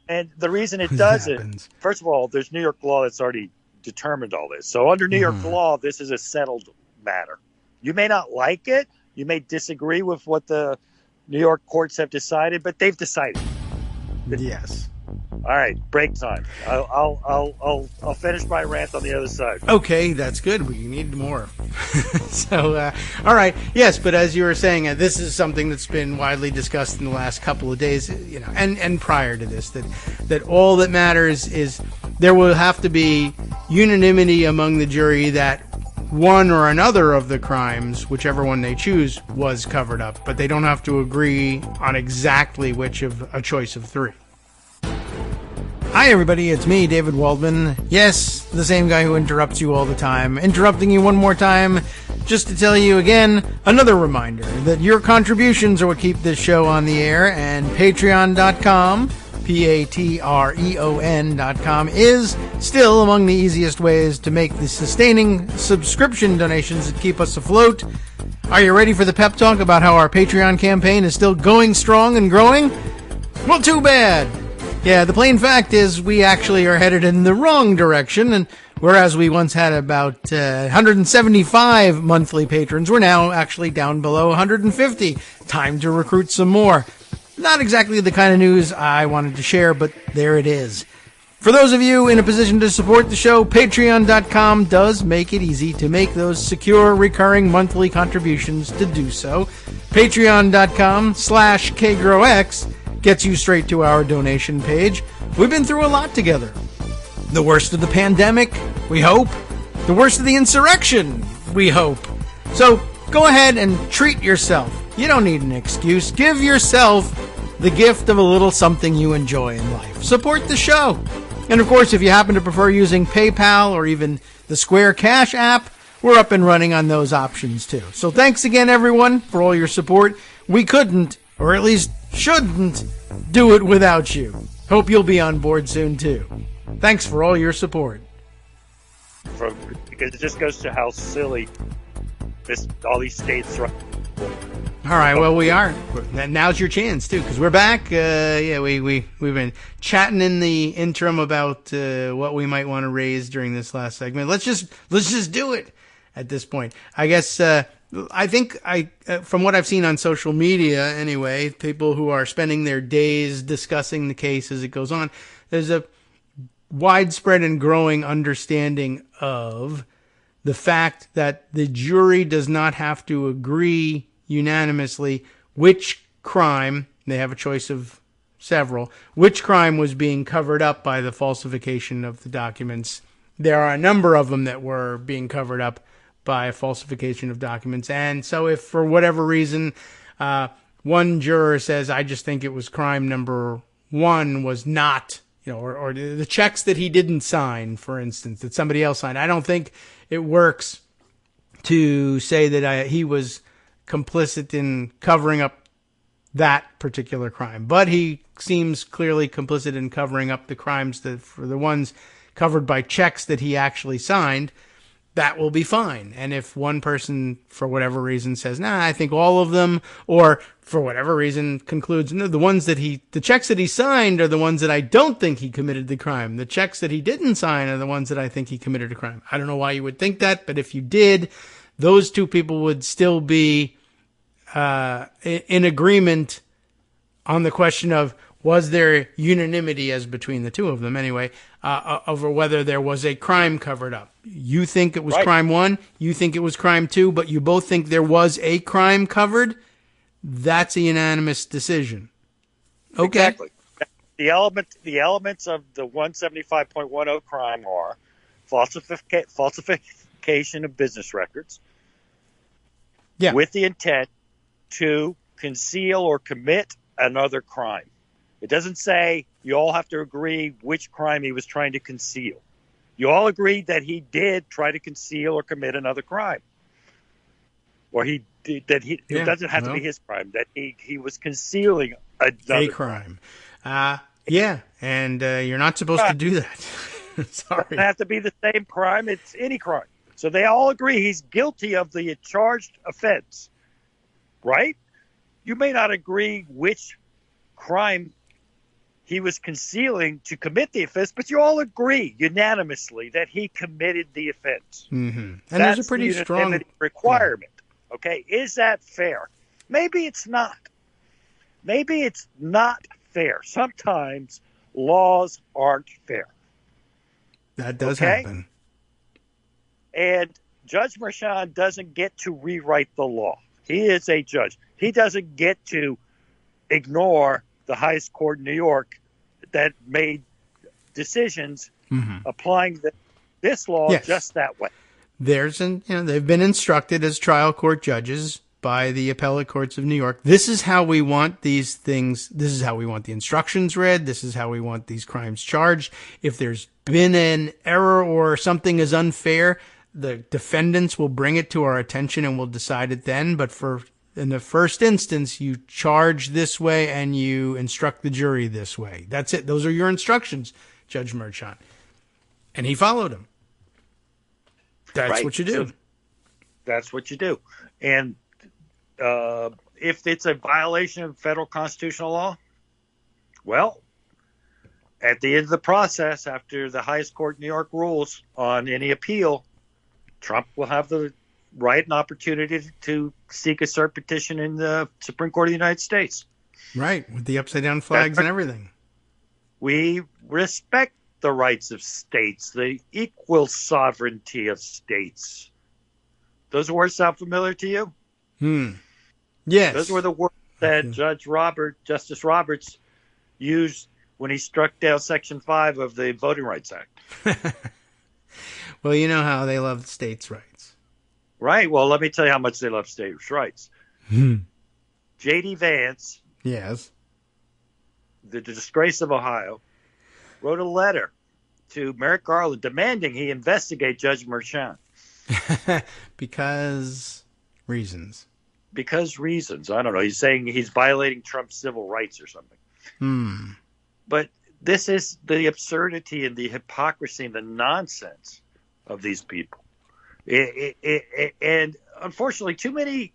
And the reason it doesn't, first of all, there's New York law that's already determined all this. So under New York law, this is a settled matter. You may not like it. You may disagree with what the New York courts have decided, but they've decided. Yes. All right, break time. I'll finish my rant on the other side. Okay, that's good. We need more. So, all right. Yes, but as you were saying, this is something that's been widely discussed in the last couple of days, and prior to this, that all that matters is there will have to be unanimity among the jury that one or another of the crimes, whichever one they choose, was covered up, but they don't have to agree on exactly which of a choice of three. Hi everybody, it's me, David Waldman. Yes, the same guy who interrupts you all the time. Interrupting you one more time, just to tell you again, another reminder that your contributions are what keep this show on the air, and patreon.com, patreon.com, is still among the easiest ways to make the sustaining subscription donations that keep us afloat. Are you ready for the pep talk about how our Patreon campaign is still going strong and growing? Well, too bad. Yeah, the plain fact is we actually are headed in the wrong direction, and whereas we once had about 175 monthly patrons, we're now actually down below 150. Time to recruit some more. Not exactly the kind of news I wanted to share, but there it is. For those of you in a position to support the show, patreon.com does make it easy to make those secure, recurring monthly contributions to do so. Patreon.com/KagroX gets you straight to our donation page. We've been through a lot together. The worst of the pandemic, we hope. The worst of the insurrection, we hope. So go ahead and treat yourself. You don't need an excuse. Give yourself the gift of a little something you enjoy in life. Support the show. And of course, if you happen to prefer using PayPal or even the Square Cash app, we're up and running on those options too. So thanks again, everyone, for all your support. We couldn't, or at least shouldn't, do it without you. Hope you'll be on board soon too. Thanks for all your support. Because it just goes to how silly all these states are. All right, well, we are. Now's your chance too, because we're back. We've been chatting in the interim about what we might want to raise during this last segment. Let's just do it at this point. I guess I think from what I've seen on social media anyway, people who are spending their days discussing the case as it goes on, there's a widespread and growing understanding of the fact that the jury does not have to agree unanimously which crime, they have a choice of several, which crime was being covered up by the falsification of the documents. There are a number of them that were being covered up by falsification of documents. And so if for whatever reason, one juror says, I just think it was crime number one was not, or the checks that he didn't sign, for instance, that somebody else signed, I don't think it works to say that he was complicit in covering up that particular crime. But he seems clearly complicit in covering up the crimes for the ones covered by checks that he actually signed. That will be fine. And if one person, for whatever reason, says, I think all of them, or for whatever reason concludes, no, the checks that he signed are the ones that I don't think he committed the crime. The checks that he didn't sign are the ones that I think he committed a crime. I don't know why you would think that, but if you did, those two people would still be in agreement on the question of, was there unanimity as between the two of them anyway, over whether there was a crime covered up. You think it was right. Crime one, you think it was crime two, but you both think there was a crime covered. That's a unanimous decision. Okay. Exactly. The elements of the 175.10 crime are falsification of business records, with the intent to conceal or commit another crime. It doesn't say you all have to agree which crime he was trying to conceal. You all agreed that he did try to conceal or commit another crime. Or it doesn't have to be his crime, that he was concealing another crime. And you're not supposed to do that. Sorry. It doesn't have to be the same crime, it's any crime. So they all agree he's guilty of the charged offense. Right? You may not agree which crime he was concealing to commit the offense, but you all agree unanimously that he committed the offense. Mm-hmm. And that's there's a pretty the strong requirement. Yeah. Okay, is that fair? Maybe it's not. Maybe it's not fair. Sometimes laws aren't fair. That does happen. And Judge Merchan doesn't get to rewrite the law. He is a judge. He doesn't get to ignore the highest court in New York that made decisions applying this law just that way. They've been instructed as trial court judges by the appellate courts of New York. This is how we want these things. This is how we want the instructions read. This is how we want these crimes charged. If there's been an error or something is unfair, the defendants will bring it to our attention and we'll decide it then. But in the first instance, you charge this way and you instruct the jury this way. That's it. Those are your instructions, Judge Merchan. And he followed them. That's what you do. So that's what you do. And if it's a violation of federal constitutional law, well, at the end of the process, after the highest court in New York rules on any appeal, Trump will have the right and opportunity to seek a cert petition in the Supreme Court of the United States. Right, with the upside-down flags and everything. We respect the rights of states, the equal sovereignty of states. Those words sound familiar to you? Yes. Those were the words that Justice Roberts used when he struck down Section 5 of the Voting Rights Act. Well, you know how they love states' rights. Right. Well, let me tell you how much they love states' rights. J.D. Vance, yes, the disgrace of Ohio, wrote a letter to Merrick Garland demanding he investigate Judge Merchan. Because reasons. I don't know. He's saying he's violating Trump's civil rights or something. But this is the absurdity and the hypocrisy and the nonsense of these people. And unfortunately, too many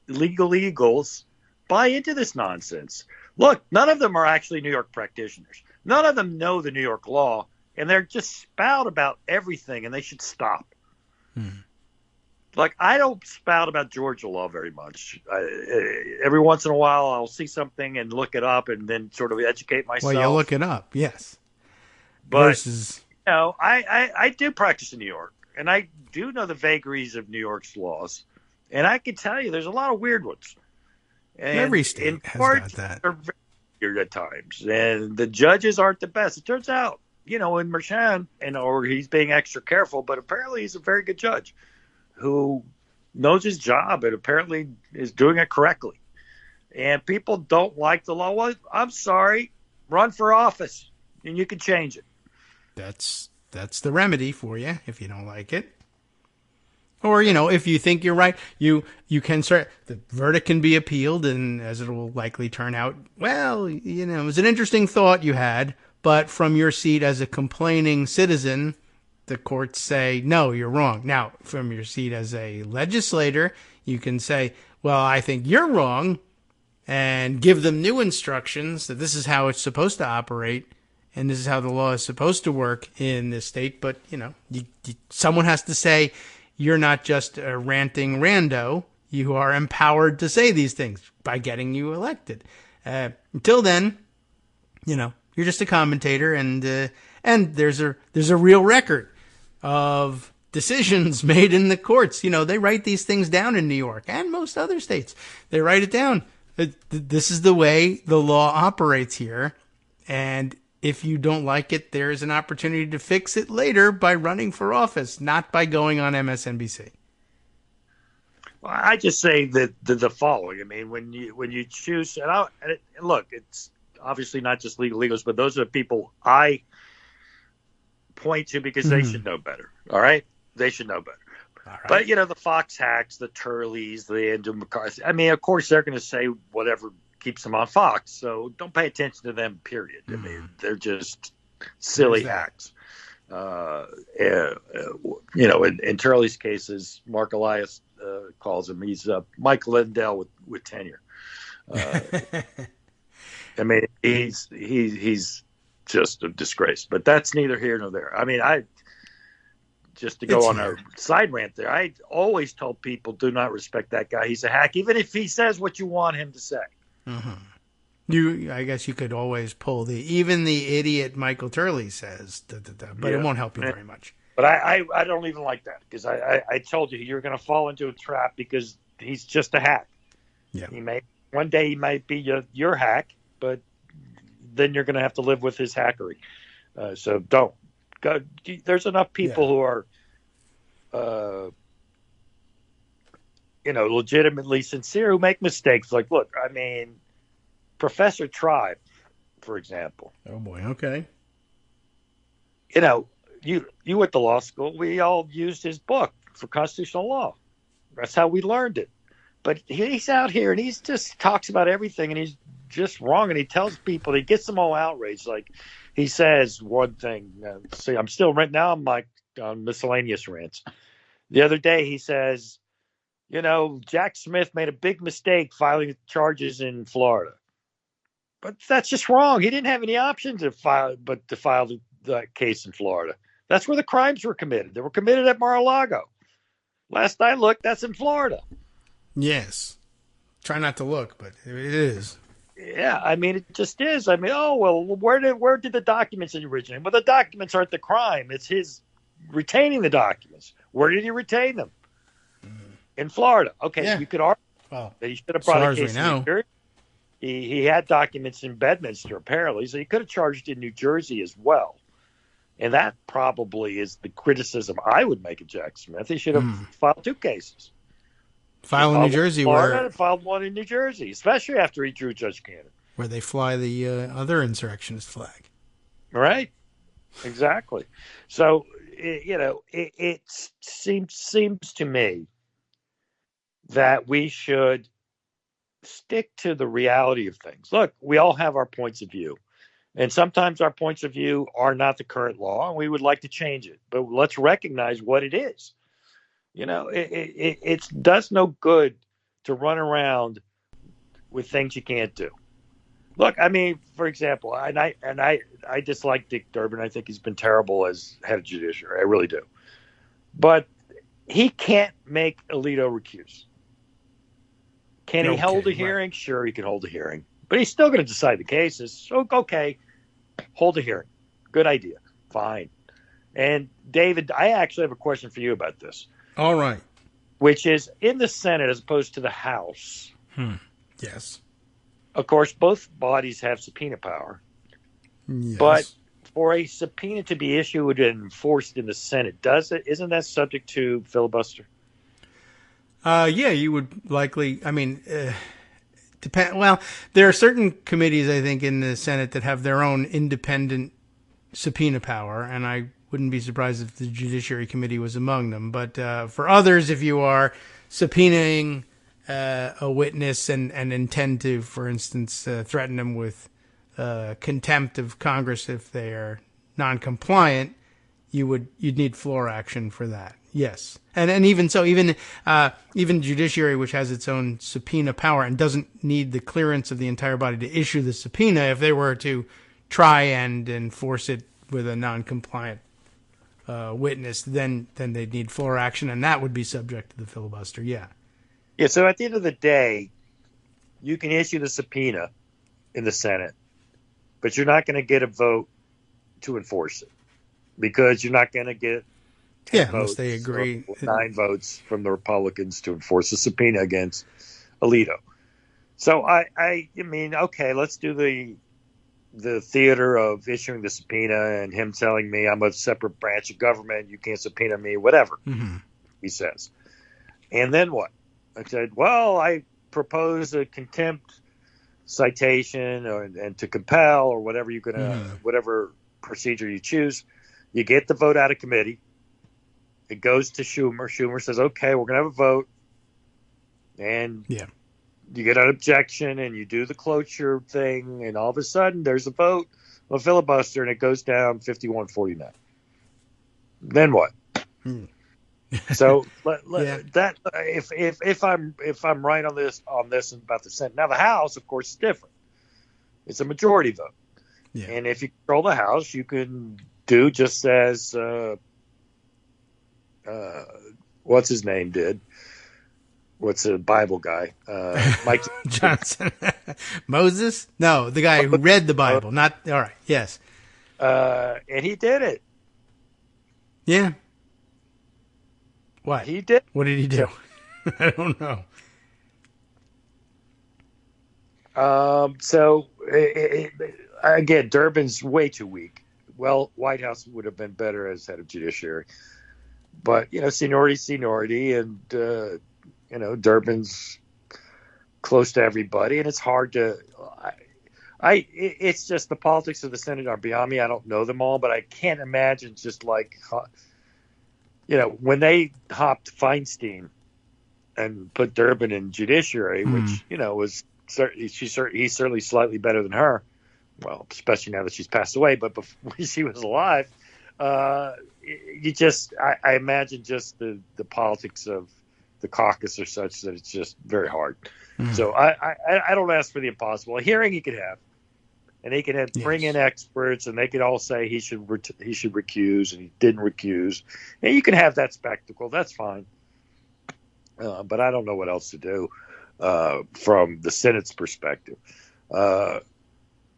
legal eagles buy into this nonsense. Look, none of them are actually New York practitioners. None of them know the New York law, and they're just spout about everything, and they should stop. Like, I don't spout about Georgia law very much. Every once in a while, I'll see something and look it up and then sort of educate myself. Well, you look it up, yes. But, I do practice in New York, and I do know the vagaries of New York's laws. And I can tell you there's a lot of weird ones. And every state has got that. Are very weird at times. And the judges aren't the best. It turns out, in Merchan, or he's being extra careful, but apparently he's a very good judge who knows his job and apparently is doing it correctly. And people don't like the law. Well, I'm sorry, run for office and you can change it. That's the remedy for you if you don't like it. Or, if you think you're right, you can start, the verdict can be appealed, and as it will likely turn out, well, it was an interesting thought you had, but from your seat as a complaining citizen, the courts say, no, you're wrong. Now, from your seat as a legislator, you can say, well, I think you're wrong, and give them new instructions that this is how it's supposed to operate, and this is how the law is supposed to work in this state. But, someone has to say, you're not just a ranting rando. You are empowered to say these things by getting you elected. Until then, you're just a commentator, and there's a real record of decisions made in the courts. They write these things down in New York and most other states. They write it down. This is the way the law operates here, and if you don't like it, there is an opportunity to fix it later by running for office, not by going on MSNBC. Well, I just say that the following. I mean, when you choose, and look, it's obviously not just legals, but those are the people I point to because they should know better. All right, they should know better. All right. But the Fox hacks, the Turleys, the Andrew McCarthy. I mean, of course, they're going to say whatever keeps them on Fox, so don't pay attention to them, period. I mean, they're just silly hacks. In Turley's cases, Mark Elias calls him, he's Mike Lindell with tenure. I mean, he's just a disgrace, but that's neither here nor there. I mean, just to go on a side rant there, I always told people, do not respect that guy. He's a hack, even if he says what you want him to say. I guess you could always pull even the idiot Michael Turley says, but it won't help you very much. But I don't even like that, because I told you you're going to fall into a trap, because he's just a hack. Yeah. One day he might be your hack, but then you're going to have to live with his hackery. So don't. There's enough people who are, legitimately sincere, who make mistakes. Like, look, I mean, Professor Tribe, for example. Oh boy. Okay. You went to law school. We all used his book for constitutional law. That's how we learned it. But he's out here and he's just talks about everything, and he's just wrong. And he tells people, he gets them all outraged. Like, he says one thing. See, I'm still right now. I'm like on miscellaneous rants. The other day he says, Jack Smith made a big mistake filing charges in Florida. But that's just wrong. He didn't have any option to file the case in Florida. That's where the crimes were committed. They were committed at Mar-a-Lago. Last I looked, that's in Florida. Yes. Try not to look, but it is. Yeah, I mean, it just is. I mean, where did the documents originate? Well, the documents aren't the crime. It's his retaining the documents. Where did he retain them? In Florida. Okay, you could argue that he should have brought a case in New Jersey. He had documents in Bedminster, apparently, so he could have charged in New Jersey as well. And that probably is the criticism I would make of Jack Smith. He should have filed two cases. Filed in New Jersey, and filed one in New Jersey, especially after he drew Judge Cannon, where they fly the other insurrectionist flag. Right, exactly. So it seems to me that we should stick to the reality of things. Look, we all have our points of view, and sometimes our points of view are not the current law, and we would like to change it. But let's recognize what it is. It does no good to run around with things you can't do. Look, I mean, for example, I dislike Dick Durbin. I think he's been terrible as head of judiciary. I really do. But he can't make Alito recuse. Can he hold a hearing? Right. Sure, he can hold a hearing. But he's still going to decide the cases. So, okay, hold a hearing. Good idea. Fine. And, David, I actually have a question for you about this. All right. Which is, in the Senate as opposed to the House. Yes. Of course, both bodies have subpoena power. Yes. But for a subpoena to be issued and enforced in the Senate, isn't that subject to filibuster? Yeah, you would likely. I mean, depend. Well, there are certain committees, I think, in the Senate that have their own independent subpoena power, and I wouldn't be surprised if the Judiciary Committee was among them. But for others, if you are subpoenaing a witness and intend to, for instance, threaten them with contempt of Congress if they are non-compliant, you'd need floor action for that. Yes, and even so, even judiciary, which has its own subpoena power and doesn't need the clearance of the entire body to issue the subpoena, if they were to try and enforce it with a non-compliant witness, then they'd need floor action, and that would be subject to the filibuster. Yeah. Yeah. So at the end of the day, you can issue the subpoena in the Senate, but you're not going to get a vote to enforce it, because you're not going to get 10 votes, unless they agree, 9 votes from the Republicans to enforce a subpoena against Alito. So I mean, okay, let's do the theater of issuing the subpoena and him telling me I'm a separate branch of government, you can't subpoena me, whatever he says. And then what? I said, well, I propose a contempt citation and to compel, or whatever you're gonna, whatever procedure you choose. You get the vote out of committee. It goes to Schumer. Schumer says, okay, we're gonna have a vote, and you get an objection, and you do the cloture thing, and all of a sudden there's a vote, a filibuster, and it goes down 51-49. Then what? So that if I'm right on this about the Senate. Now the House, of course, is different. It's a majority vote, and if you control the House, you can do just as what's his name did. what's a Bible guy? Mike Johnson. Moses? No, the guy who read the Bible. Not all right. Yes. And he did it. Yeah. What? He did. What did he do? I don't know. So again, Durbin's way too weak. Well, White House would have been better as head of judiciary, but seniority, and Durbin's close to everybody, and it's hard to. It's just the politics of the Senate are beyond me. I don't know them all, but I can't imagine just like, when they hopped Feinstein and put Durbin in judiciary, which was he's certainly slightly better than her. Well, especially now that she's passed away, but before she was alive, I imagine just the politics of the caucus are such that it's just very hard. So I don't ask for the impossible. A hearing he could have, and he could bring in experts, and they could all say he should recuse, and he didn't recuse, and you can have that spectacle. That's fine, but I don't know what else to do from the Senate's perspective.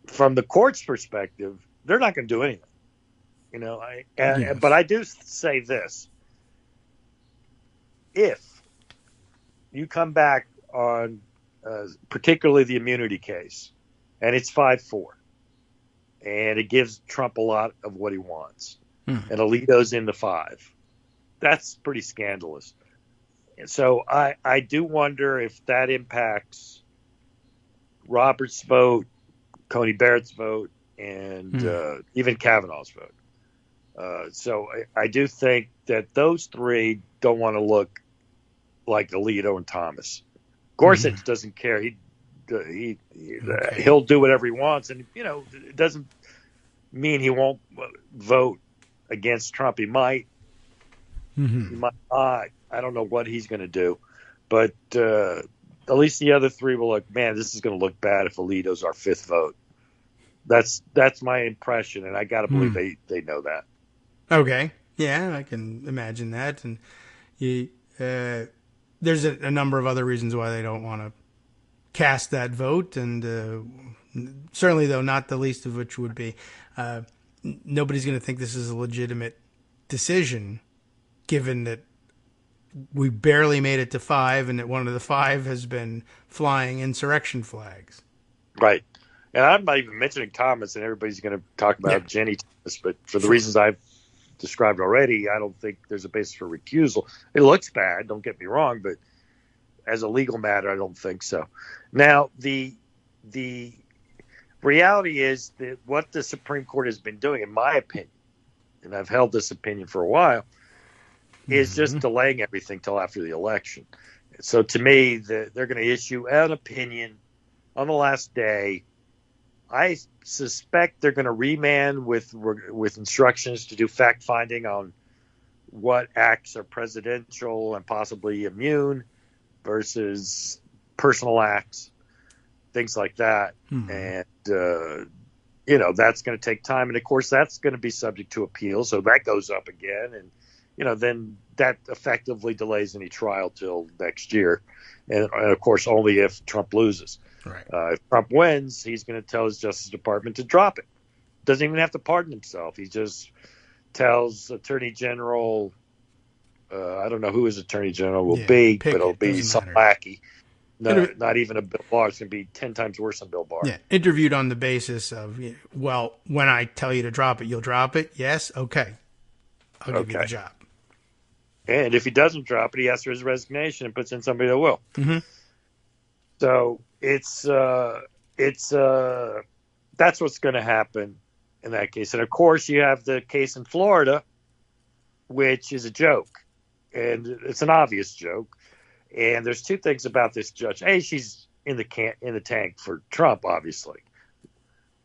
From the court's perspective, they're not going to do anything, But I do say this: if you come back on particularly the immunity case, and it's 5-4, and it gives Trump a lot of what he wants, and Alito's in the 5, that's pretty scandalous. And so I do wonder if that impacts Roberts' vote, Coney Barrett's vote, and even Kavanaugh's vote. So I do think that those three don't want to look like Alito and Thomas. Gorsuch doesn't care. He'll do whatever he wants, and it doesn't mean he won't vote against Trump. He might. He might not. I don't know what he's going to do, but at least the other three will look. Man, this is going to look bad if Alito's our 5th vote. That's my impression, and I got to believe they know that. Okay, yeah, I can imagine that, and there's a number of other reasons why they don't want to cast that vote, and certainly, though, not the least of which would be nobody's going to think this is a legitimate decision, given that we barely made it to 5, and that one of the 5 has been flying insurrection flags. Right. And I'm not even mentioning Thomas, and everybody's going to talk about Jenny Thomas, but for the reasons I've described already, I don't think there's a basis for recusal. It looks bad, don't get me wrong, but as a legal matter, I don't think so. Now, the reality is that what the Supreme Court has been doing, in my opinion, and I've held this opinion for a while, is just delaying everything till after the election. So to me, they're going to issue an opinion on the last day. I suspect they're going to remand with instructions to do fact finding on what acts are presidential and possibly immune versus personal acts, things like that. And that's going to take time, and of course that's going to be subject to appeal, so that goes up again, and then that effectively delays any trial till next year, and of course only if Trump loses. Right. If Trump wins, he's going to tell his Justice Department to drop it. Doesn't even have to pardon himself. He just tells Attorney General, I don't know who his Attorney General will be, but it'll be some lackey. No, not even a Bill Barr. It's going to be 10 times worse than Bill Barr. Yeah, interviewed on the basis of, when I tell you to drop it, you'll drop it? Yes? Okay. I'll give you the job. And if he doesn't drop it, he asks for his resignation and puts in somebody that will. So it's that's what's going to happen in that case. And of course, you have the case in Florida, which is a joke, and it's an obvious joke. And there's two things about this judge. A, she's in the tank for Trump, obviously,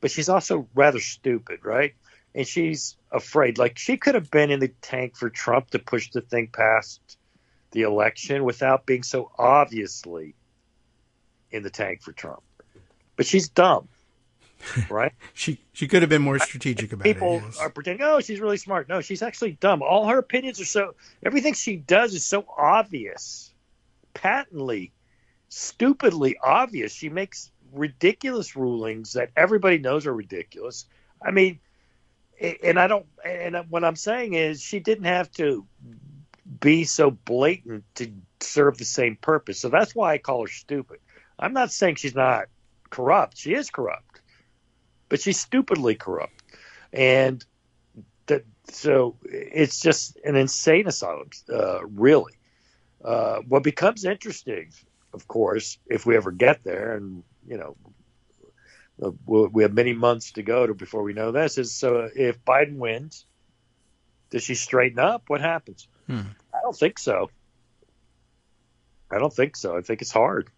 but she's also rather stupid, right? And she's afraid. Like, she could have been in the tank for Trump to push the thing past the election without being so obviously in the tank for Trump. But she's dumb, right? She could have been more strategic about it. People are pretending, oh, she's really smart. No, she's actually dumb. All her opinions are everything she does is so obvious patently, stupidly obvious. She makes ridiculous rulings that everybody knows are ridiculous. I mean, and I don't. And what I'm saying is, she didn't have to be so blatant to serve the same purpose. So that's why I call her stupid. I'm not saying she's not corrupt. She is corrupt, but she's stupidly corrupt, and so it's just an insane asylum, really. What becomes interesting, of course, if we ever get there, and we have many months to go before we know this, is so if Biden wins, does she straighten up? What happens? I don't think so. I think it's hard.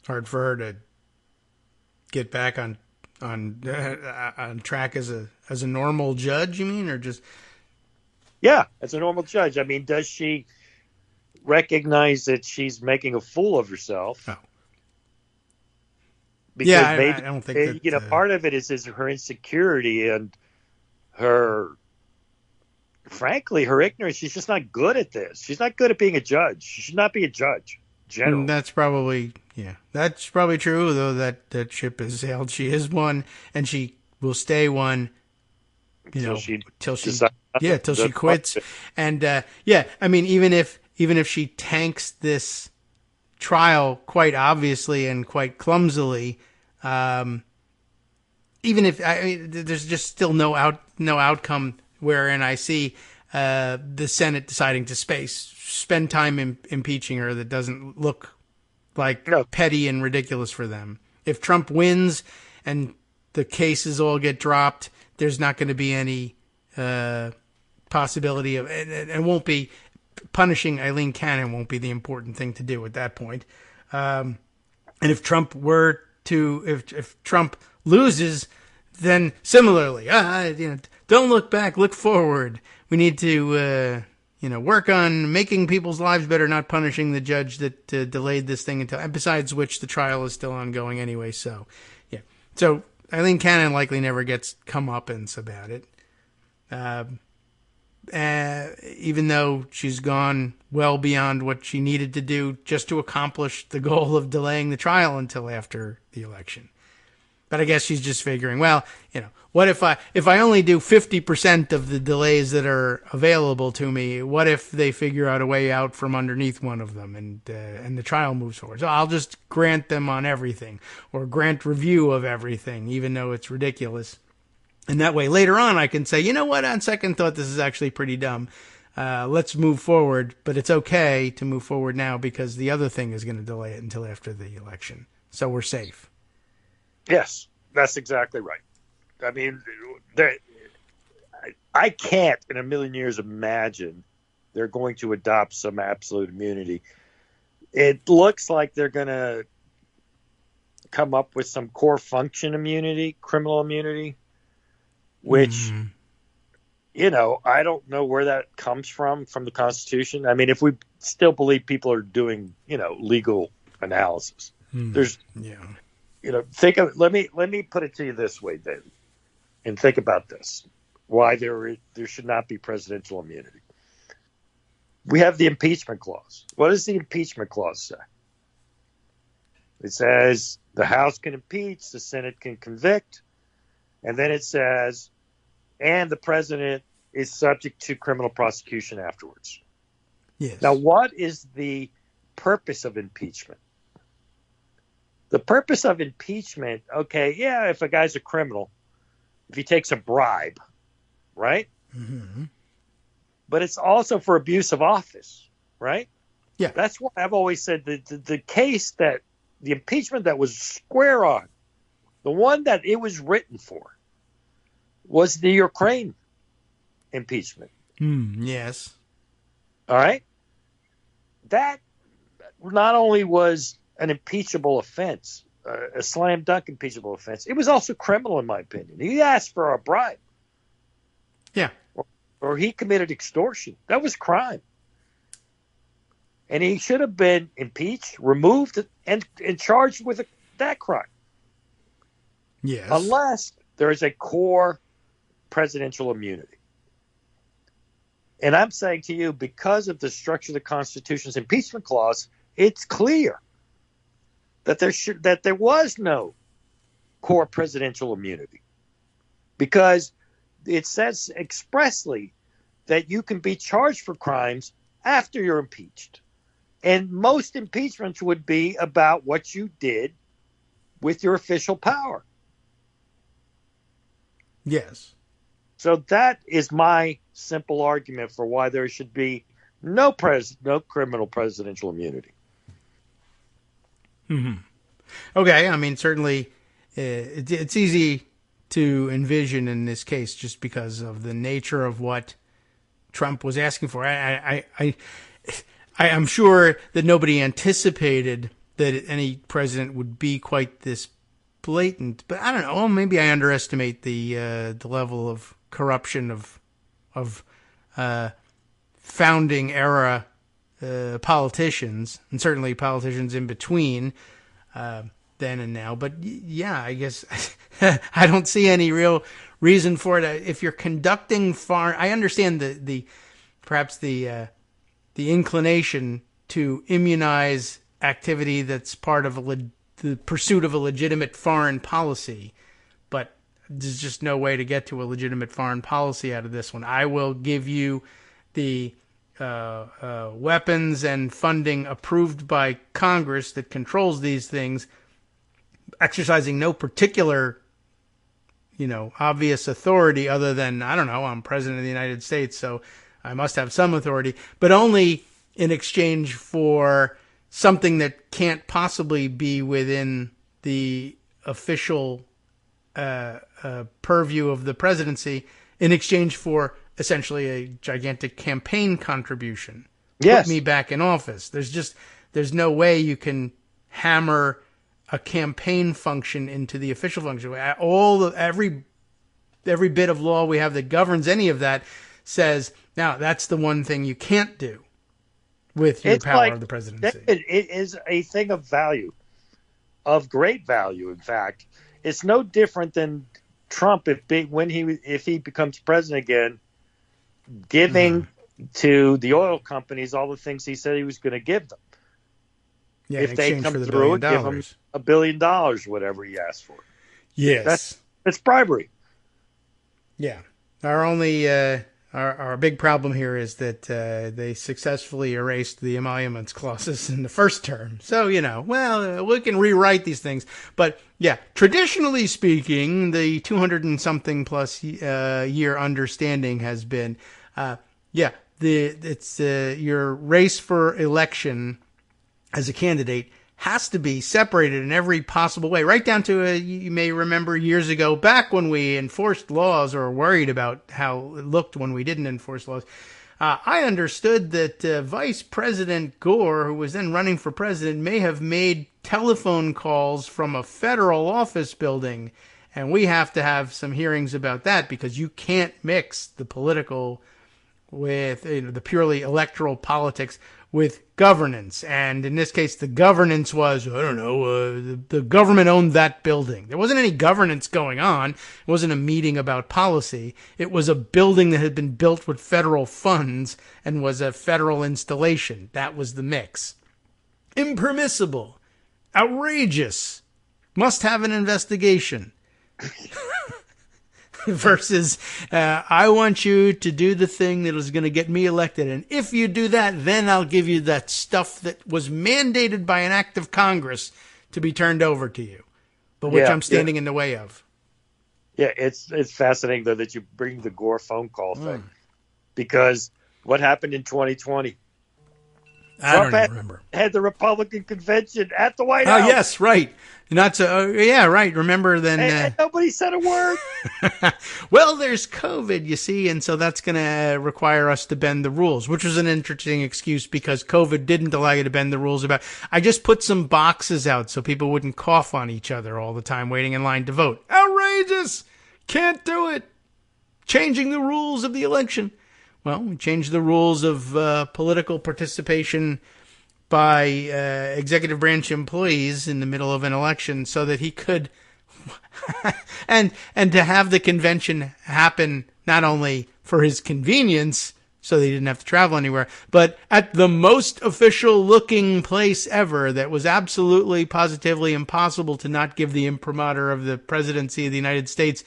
Hard for her to get back on track as a normal judge, you mean, or just? Yeah, as a normal judge. I mean, does she recognize that she's making a fool of herself? Oh. Because yeah, maybe, I don't think that, part of it is her insecurity and her, frankly, her ignorance. She's just not good at this. She's not good at being a judge. She should not be a judge. Generally. That's probably true, though that ship has sailed. She is one, and she will stay one, till she quits. And I mean, even if she tanks this trial quite obviously and quite clumsily, even if there's just still no outcome wherein I see the Senate deciding to spend time impeaching her that doesn't look like petty and ridiculous for them. If Trump wins and the cases all get dropped, there's not going to be any possibility of, and won't be, punishing Eileen Cannon won't be the important thing to do at that point. And if Trump if Trump loses, then similarly, don't look back, look forward. We need to, work on making people's lives better, not punishing the judge that delayed this thing until. And besides which, the trial is still ongoing anyway. So, yeah. So Eileen Cannon likely never gets comeuppance about it, even though she's gone well beyond what she needed to do just to accomplish the goal of delaying the trial until after the election. But I guess she's just figuring, well, what if I only do 50% of the delays that are available to me? What if they figure out a way out from underneath one of them and the trial moves forward? So I'll just grant them on everything, or grant review of everything, even though it's ridiculous. And that way, later on, I can say, you know what? On second thought, this is actually pretty dumb. Let's move forward, but it's okay to move forward now because the other thing is going to delay it until after the election. So we're safe. Yes, that's exactly right. I mean, I can't in a million years imagine they're going to adopt some absolute immunity. It looks like they're going to come up with some core function immunity, criminal immunity, which, I don't know where that comes from the Constitution. I mean, if we still believe people are doing, legal analysis, there's, think of, let me put it to you this way, David, and think about this, why there should not be presidential immunity. We have the impeachment clause. What does the impeachment clause say? It says the House can impeach, the Senate can convict, and then it says, and the president is subject to criminal prosecution afterwards. Yes. Now, what is the purpose of impeachment? The purpose of impeachment, if a guy's a criminal, if he takes a bribe, right? Mm-hmm. But it's also for abuse of office, right? Yeah. That's why I've always said the case that the impeachment that was square on, the one that it was written for, was the Ukraine impeachment. Yes. All right? That not only was an impeachable offense, a slam dunk impeachable offense, it was also criminal in my opinion. He asked for a bribe. Yeah. Or he committed extortion. That was crime. And he should have been impeached, removed, and charged with that crime. Yes. Unless there is a core presidential immunity. And I'm saying to you, because of the structure of the Constitution's impeachment clause, it's clear that there was no core presidential immunity, because it says expressly that you can be charged for crimes after you're impeached. And most impeachments would be about what you did with your official power. Yes. So that is my simple argument for why there should be no criminal presidential immunity. Mm-hmm. Okay, I mean, certainly it's easy to envision in this case just because of the nature of what Trump was asking for. I'm sure that nobody anticipated that any president would be quite this blatant, but I don't know. Well, maybe I underestimate the level of corruption of founding era politicians, and certainly politicians in between then and now. But yeah, I guess I don't see any real reason for it. If you're conducting foreign, I understand perhaps the inclination to immunize activity that's part of the pursuit of a legitimate foreign policy, but there's just no way to get to a legitimate foreign policy out of this one. I will give you the weapons and funding approved by Congress that controls these things, exercising no particular, obvious authority other than, I don't know, I'm president of the United States, so I must have some authority, but only in exchange for something that can't possibly be within the official purview of the presidency, in exchange for essentially a gigantic campaign contribution. Yes. Put me back in office. There's no way you can hammer a campaign function into the official function. Every bit of law we have that governs any of that says, now that's the one thing you can't do with your power of the presidency. It is a thing of value, of great value. In fact, it's no different than Trump if he becomes president again, giving to the oil companies all the things he said he was going to give them. Yeah, if they come through and give him $1 billion, whatever he asked for. Yes, that's bribery. Yeah, our big problem here is that they successfully erased the emoluments clauses in the first term. So we can rewrite these things, but yeah, traditionally speaking, the 200 and something plus year understanding has been, your race for election as a candidate has to be separated in every possible way, right down to, you may remember years ago, back when we enforced laws or worried about how it looked when we didn't enforce laws. I understood that Vice President Gore, who was then running for president, may have made telephone calls from a federal office building, and we have to have some hearings about that, because you can't mix the political with the purely electoral politics with governance. And in this case, the governance was, the government owned that building. There wasn't any governance going on. It wasn't a meeting about policy. It was a building that had been built with federal funds and was a federal installation. That was the mix. Impermissible. Outrageous. Must have an investigation. Versus, I want you to do the thing that is going to get me elected. And if you do that, then I'll give you that stuff that was mandated by an act of Congress to be turned over to you, but which I'm standing in the way of. Yeah, it's fascinating, though, that you bring the Gore phone call thing. Because what happened in 2020? I don't even remember. Had the Republican convention at the White House. Oh, yes, right. Not so. Yeah, right. Remember then? And nobody said a word. Well, there's COVID, you see, and so that's going to require us to bend the rules, which was an interesting excuse because COVID didn't allow you to bend the rules. I just put some boxes out so people wouldn't cough on each other all the time waiting in line to vote. Outrageous! Can't do it. Changing the rules of the election. Well, we changed the rules of political participation by executive branch employees in the middle of an election so that he could and to have the convention happen not only for his convenience, so they didn't have to travel anywhere. But at the most official-looking place ever that was absolutely, positively impossible to not give the imprimatur of the presidency of the United States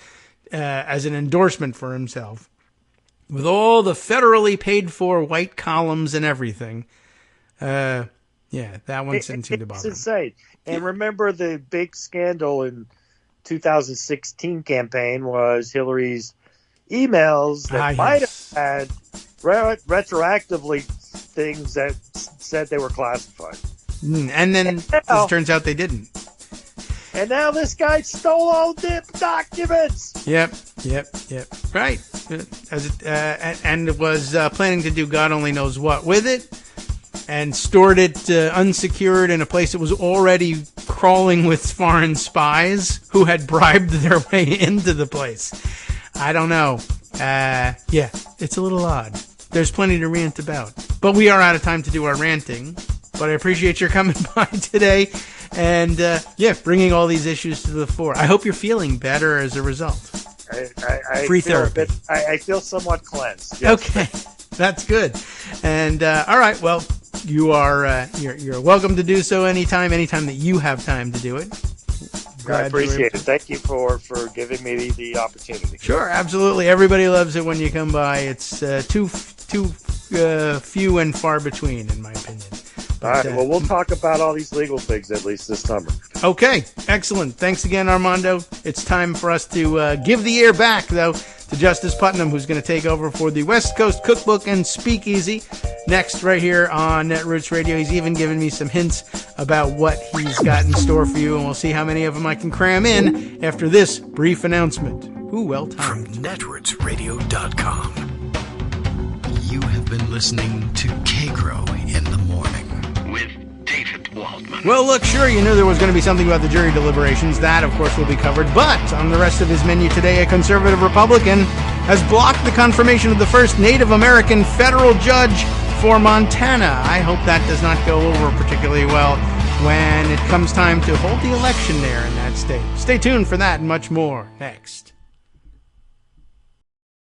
as an endorsement for himself, with all the federally paid-for white columns and everything. Yeah, that one didn't seem to bother him. It's insane. And remember the big scandal in 2016 campaign was Hillary's emails that might have had retroactively things that said they were classified. And then it turns out they didn't. And now this guy stole all the documents. Yep. Right. And was planning to do God only knows what with it, and stored it unsecured in a place that was already crawling with foreign spies who had bribed their way into the place. I don't know. Yeah, it's a little odd. There's plenty to rant about. But we are out of time to do our ranting. But I appreciate your coming by today and, bringing all these issues to the fore. I hope you're feeling better as a result. Free therapy. I feel somewhat cleansed. Yes. Okay, that's good. And, all right, well, you are you're welcome to do so anytime that you have time to do it. I appreciate it. Thank you for giving me the opportunity. Sure, absolutely. Everybody loves it when you come by. It's too few and far between, in my opinion. But, all right. Well, we'll talk about all these legal things at least this summer. Okay. Excellent. Thanks again, Armando. It's time for us to give the air back, though, to Justice Putnam, who's going to take over for the West Coast Cookbook and Speakeasy next right here on Netroots Radio. He's even given me some hints about what he's got in store for you, and we'll see how many of them I can cram in after this brief announcement. Ooh, well timed. From netrootsradio.com. You have been listening to Kagro in the Morning with David Waldman. Well, look, sure, you knew there was going to be something about the jury deliberations. That, of course, will be covered. But on the rest of his menu today, a conservative Republican has blocked the confirmation of the first Native American federal judge for Montana. I hope that does not go over particularly well when it comes time to hold the election there in that state. Stay tuned for that and much more next.